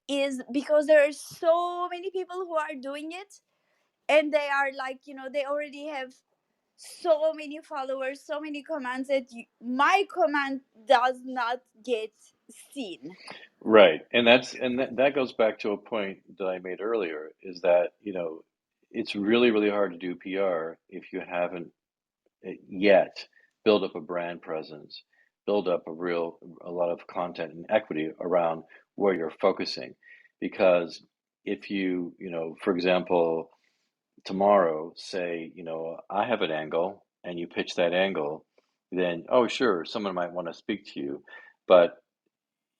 is because there are so many people who are doing it, and they are like, they already have so many followers, so many comments that my comment does not get seen. Right. And that goes back to a point that I made earlier, is that, it's really, really hard to do PR if you haven't yet build up a brand presence, build up a lot of content and equity around where you're focusing. Because if you, for example, tomorrow say, I have an angle and you pitch that angle, then, oh, sure, someone might want to speak to you, but,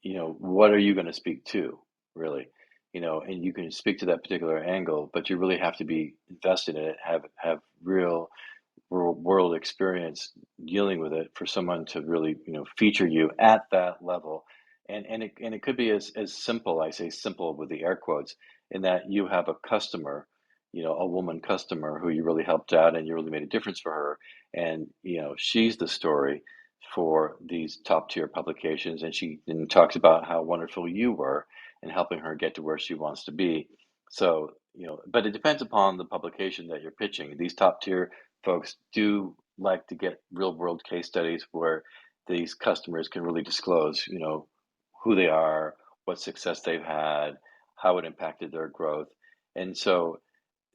what are you going to speak to, really? And you can speak to that particular angle, but you really have to be invested in it, have real world experience dealing with it for someone to really feature you at that level. And it could be as simple, I say simple with the air quotes, in that you have a customer, a woman customer who you really helped out and you really made a difference for her, and she's the story for these top tier publications, and she then talks about how wonderful you were in helping her get to where she wants to be. So but it depends upon the publication that you're pitching. These top tier folks do like to get real world case studies where these customers can really disclose, who they are, what success they've had, how it impacted their growth. And so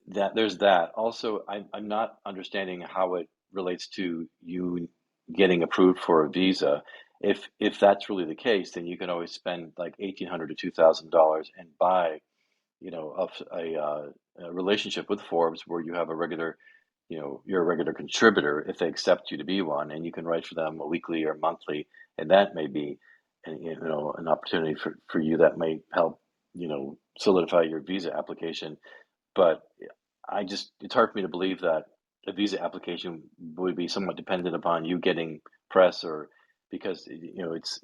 that there's that. Also, I'm not understanding how it relates to you getting approved for a visa. If that's really the case, then you can always spend like $1,800 to $2,000 and buy a relationship with Forbes where you have a regular, you're a regular contributor if they accept you to be one, and you can write for them weekly or monthly, and that may be, an opportunity for you that may help, solidify your visa application. But it's hard for me to believe that a visa application would be somewhat dependent upon you getting press, or because it's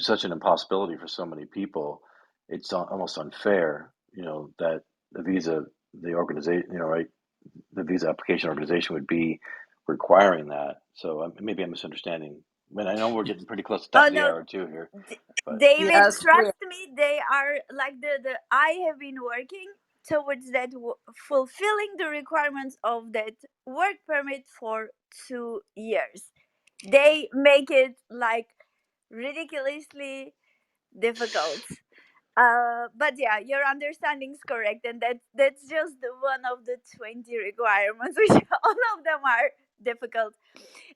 such an impossibility for so many people. It's almost unfair, that the visa, the organization, right, the visa application organization would be requiring that. So maybe I'm misunderstanding. I mean, I know we're getting pretty close to the top Oh of the no, hour too here, but David, Yes, we trust me, they are like the I have been working towards that, fulfilling the requirements of that work permit for 2 years. They make it like ridiculously difficult. But yeah, your understanding is correct, and that's just one of the 20 requirements, which all of them are difficult.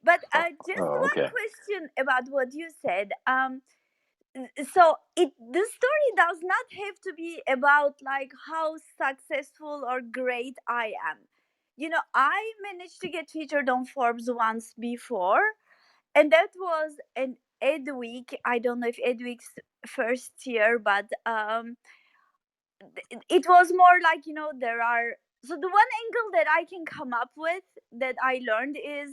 But oh, just oh, one okay. question about what you said. So the story does not have to be about like how successful or great I am. I managed to get featured on Forbes once before, and that was an Ed Week. I don't know if Ed Week's first year, but it was more like, there are, so the one angle that I can come up with that I learned is,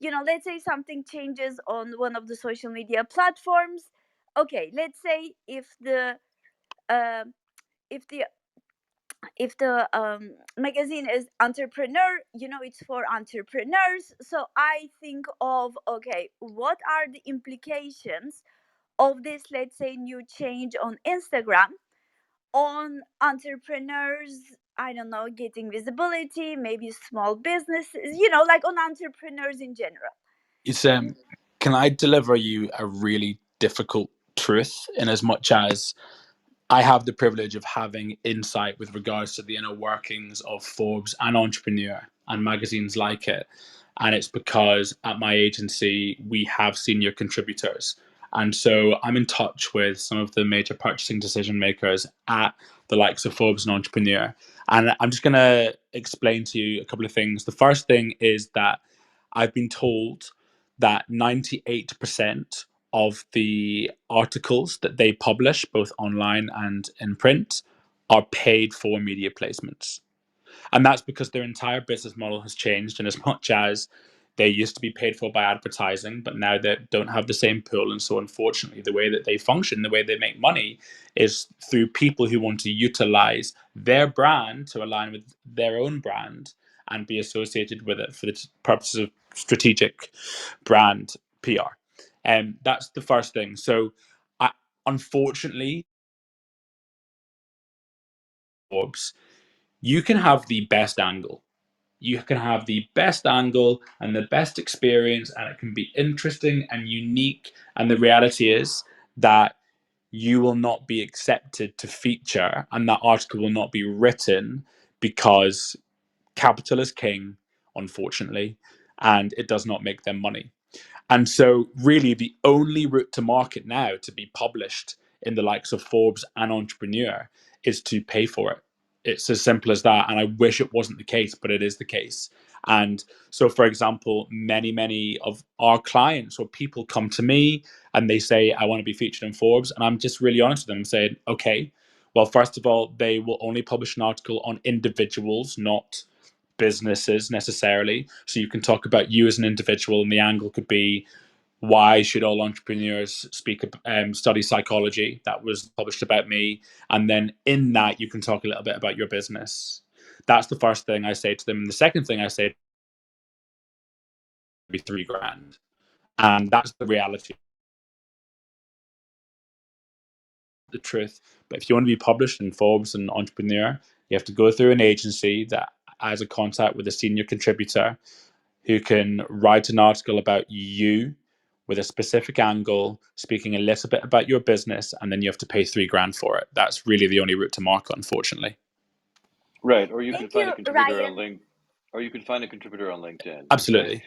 let's say something changes on one of the social media platforms. Okay, let's say uh, if the magazine is entrepreneur, it's for entrepreneurs, so I think of, okay, what are the implications of this, let's say, new change on Instagram on entrepreneurs, I don't know, getting visibility, maybe small businesses, like on entrepreneurs in general. It's can I deliver you a really difficult truth in as much as I have the privilege of having insight with regards to the inner workings of Forbes and Entrepreneur and magazines like it. And it's because at my agency, we have senior contributors. And so I'm in touch with some of the major purchasing decision makers at the likes of Forbes and Entrepreneur. And I'm just going to explain to you a couple of things. The first thing is that I've been told that 98% of the articles that they publish, both online and in print, are paid for media placements. And that's because their entire business model has changed. And as much as they used to be paid for by advertising, but now they don't have the same pool. And so, unfortunately, the way that they function, the way they make money is through people who want to utilize their brand to align with their own brand and be associated with it for the purposes of strategic brand PR. And that's the first thing. So, unfortunately, Forbes, you can have the best angle. You can have the best angle and the best experience, and it can be interesting and unique. And the reality is that you will not be accepted to feature, and that article will not be written because capital is king, unfortunately, and it does not make them money. And so, really, the only route to market now to be published in the likes of Forbes and Entrepreneur is to pay for it. It's as simple as that. And I wish it wasn't the case, but it is the case. And so, for example, many of our clients or people come to me and they say, I want to be featured in Forbes. And I'm just really honest with them and saying, okay, well, first of all, they will only publish an article on individuals, not businesses necessarily. So you can talk about you as an individual, and the angle could be, why should all entrepreneurs study psychology? That was published about me. And then in that, you can talk a little bit about your business. That's the first thing I say to them. And the second thing I say would be $3,000. And that's the reality, the truth. But if you want to be published in Forbes and Entrepreneur, you have to go through an agency that has a contact with a senior contributor who can write an article about you with a specific angle, speaking a little bit about your business, and then you have to pay $3,000 for it. That's really the only route to market, unfortunately. Right, or you can Thank find a you, contributor on Ryan. LinkedIn, or you can find a contributor on LinkedIn. Okay, Absolutely.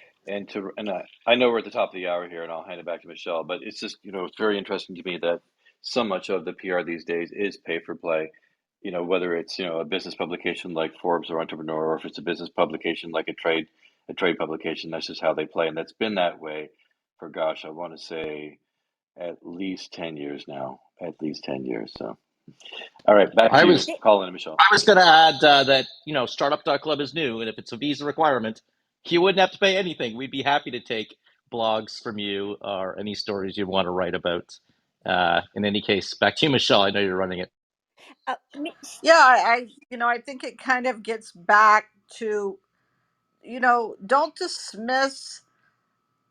I know we're at the top of the hour here, and I'll hand it back to Michelle. But it's just it's very interesting to me that so much of the PR these days is pay for play. Whether it's a business publication like Forbes or Entrepreneur, or if it's a business publication like a trade publication. That's just how they play, and that's been that way for, gosh, I want to say at least 10 years now. At least 10 years. So, all right, back I to you, was Colin and Michelle. I was going to add that Startup.club is new, and if it's a visa requirement, you wouldn't have to pay anything. We'd be happy to take blogs from you or any stories you want to write about. In any case, back to you, Michelle. I know you're running it. Yeah, I think it kind of gets back to, don't dismiss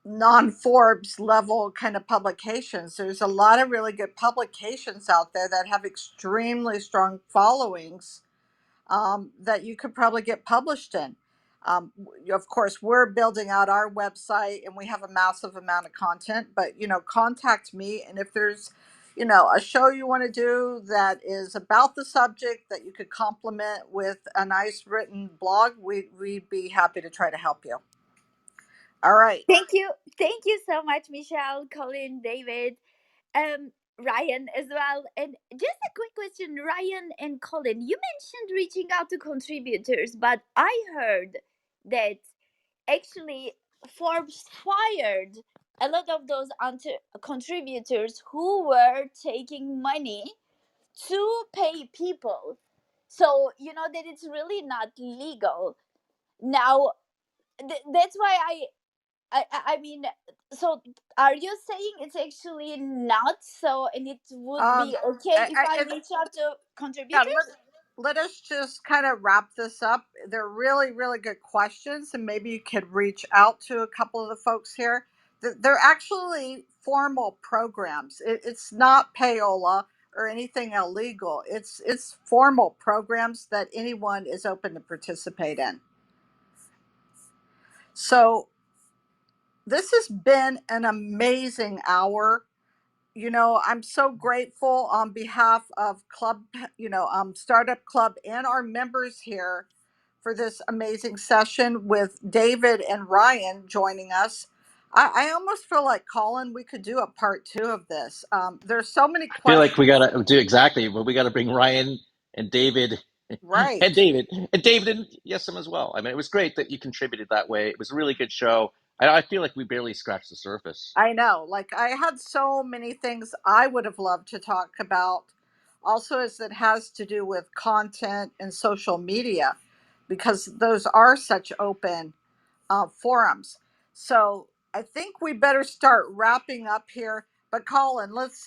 non-Forbes level kind of publications. There's a lot of really good publications out there that have extremely strong followings, that you could probably get published in. Of course, we're building out our website and we have a massive amount of content, but contact me. And if there's a show you want to do that is about the subject that you could complement with a nice written blog, we'd be happy to try to help you. All right. Thank you so much, Michelle, Colin, David, Ryan as well. And just a quick question, Ryan and Colin, you mentioned reaching out to contributors, but I heard that actually Forbes fired a lot of those contributors who were taking money to pay people. So that it's really not legal. Now that's why I mean, so are you saying it's actually not so, and it would be okay if I reach out to Yeah, contributors? let us just kind of wrap this up. They're really, really good questions, and maybe you could reach out to a couple of the folks here. They're actually formal programs. It's not payola or anything illegal. It's formal programs that anyone is open to participate in. So this has been an amazing hour. I'm so grateful on behalf of Startup Club and our members here for this amazing session with David and Ryan joining us. I almost feel like, Colin, we could do a part 2 of this. There's so many I feel like we questions. got to do exactly, but we got to bring Ryan and David Right. and David and yes, him as well. I mean, it was great that you contributed that way. It was a really good show. I feel like we barely scratched the surface. I know. Like, I had so many things I would have loved to talk about, also, as it has to do with content and social media, because those are such open forums. So I think we better start wrapping up here. But Colin, let's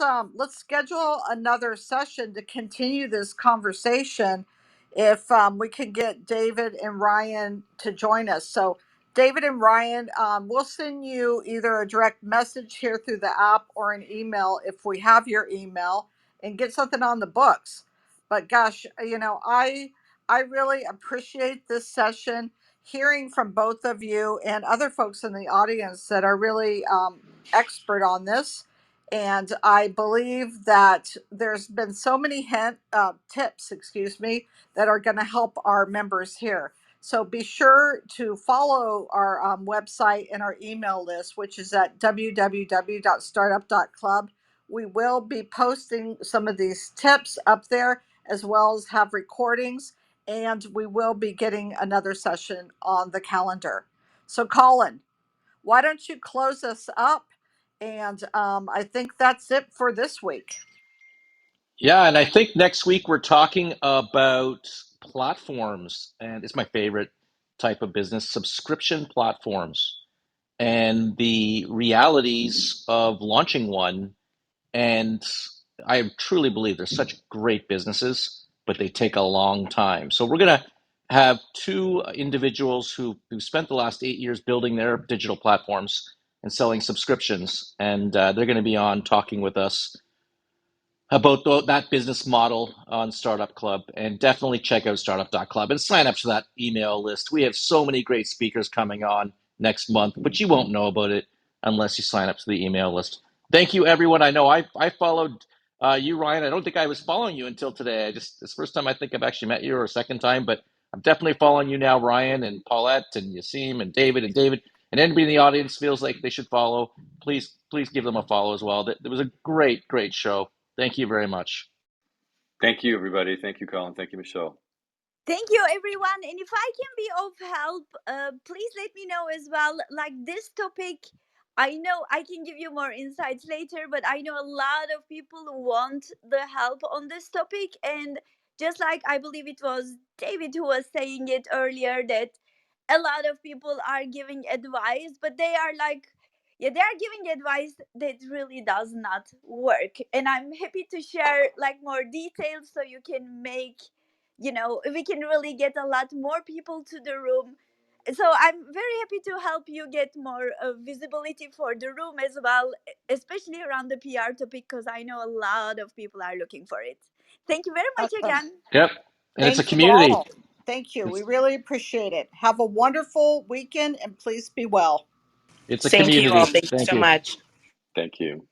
schedule another session to continue this conversation. If we can get David and Ryan to join us. So David and Ryan, we'll send you either a direct message here through the app or an email if we have your email, and get something on the books. But gosh, I really appreciate this session, hearing from both of you and other folks in the audience that are really expert on this. And I believe that there's been so many tips, that are going to help our members here. So be sure to follow our website and our email list, which is at www.startup.club. We will be posting some of these tips up there, as well as have recordings. And we will be getting another session on the calendar. So, Colin, why don't you close us up? And I think that's it for this week. Yeah, and I think next week we're talking about platforms, and it's my favorite type of business, subscription platforms, and the realities of launching one. And I truly believe they're such great businesses, but they take a long time. So we're going to have two individuals who spent the last 8 years building their digital platforms and selling subscriptions, and they're going to be on talking with us about that business model on Startup Club. And definitely check out startup.club and sign up to that email list. We have so many great speakers coming on next month, but you won't know about it unless you sign up to the email list. Thank you, everyone. I know I followed you, Ryan. I don't think I was following you until today. It's the first time I think I've actually met you, or a second time, but I'm definitely following you now, Ryan and Paulette and Yasim and David, and anybody in the audience feels like they should follow. Please give them a follow as well. It was a great show. Thank you very much. Thank you, everybody. Thank you, Colin. Thank you, Michelle. Thank you, everyone. And if I can be of help, please let me know as well. Like this topic, I know I can give you more insights later, but I know a lot of people want the help on this topic. And just like I believe it was David who was saying it earlier, that a lot of people are giving advice, but they are like, yeah, they are giving advice that really does not work. And I'm happy to share like more details so you can make, we can really get a lot more people to the room. So I'm very happy to help you get more visibility for the room as well, especially around the PR topic, because I know a lot of people are looking for it. Thank you very much Awesome. again. Yep. And it's a Thank you community. all. Thank you. We It's really appreciate it. Have a wonderful weekend and please be well. it's a Same to you all. community. Thank you Thank so you. much. Thank you.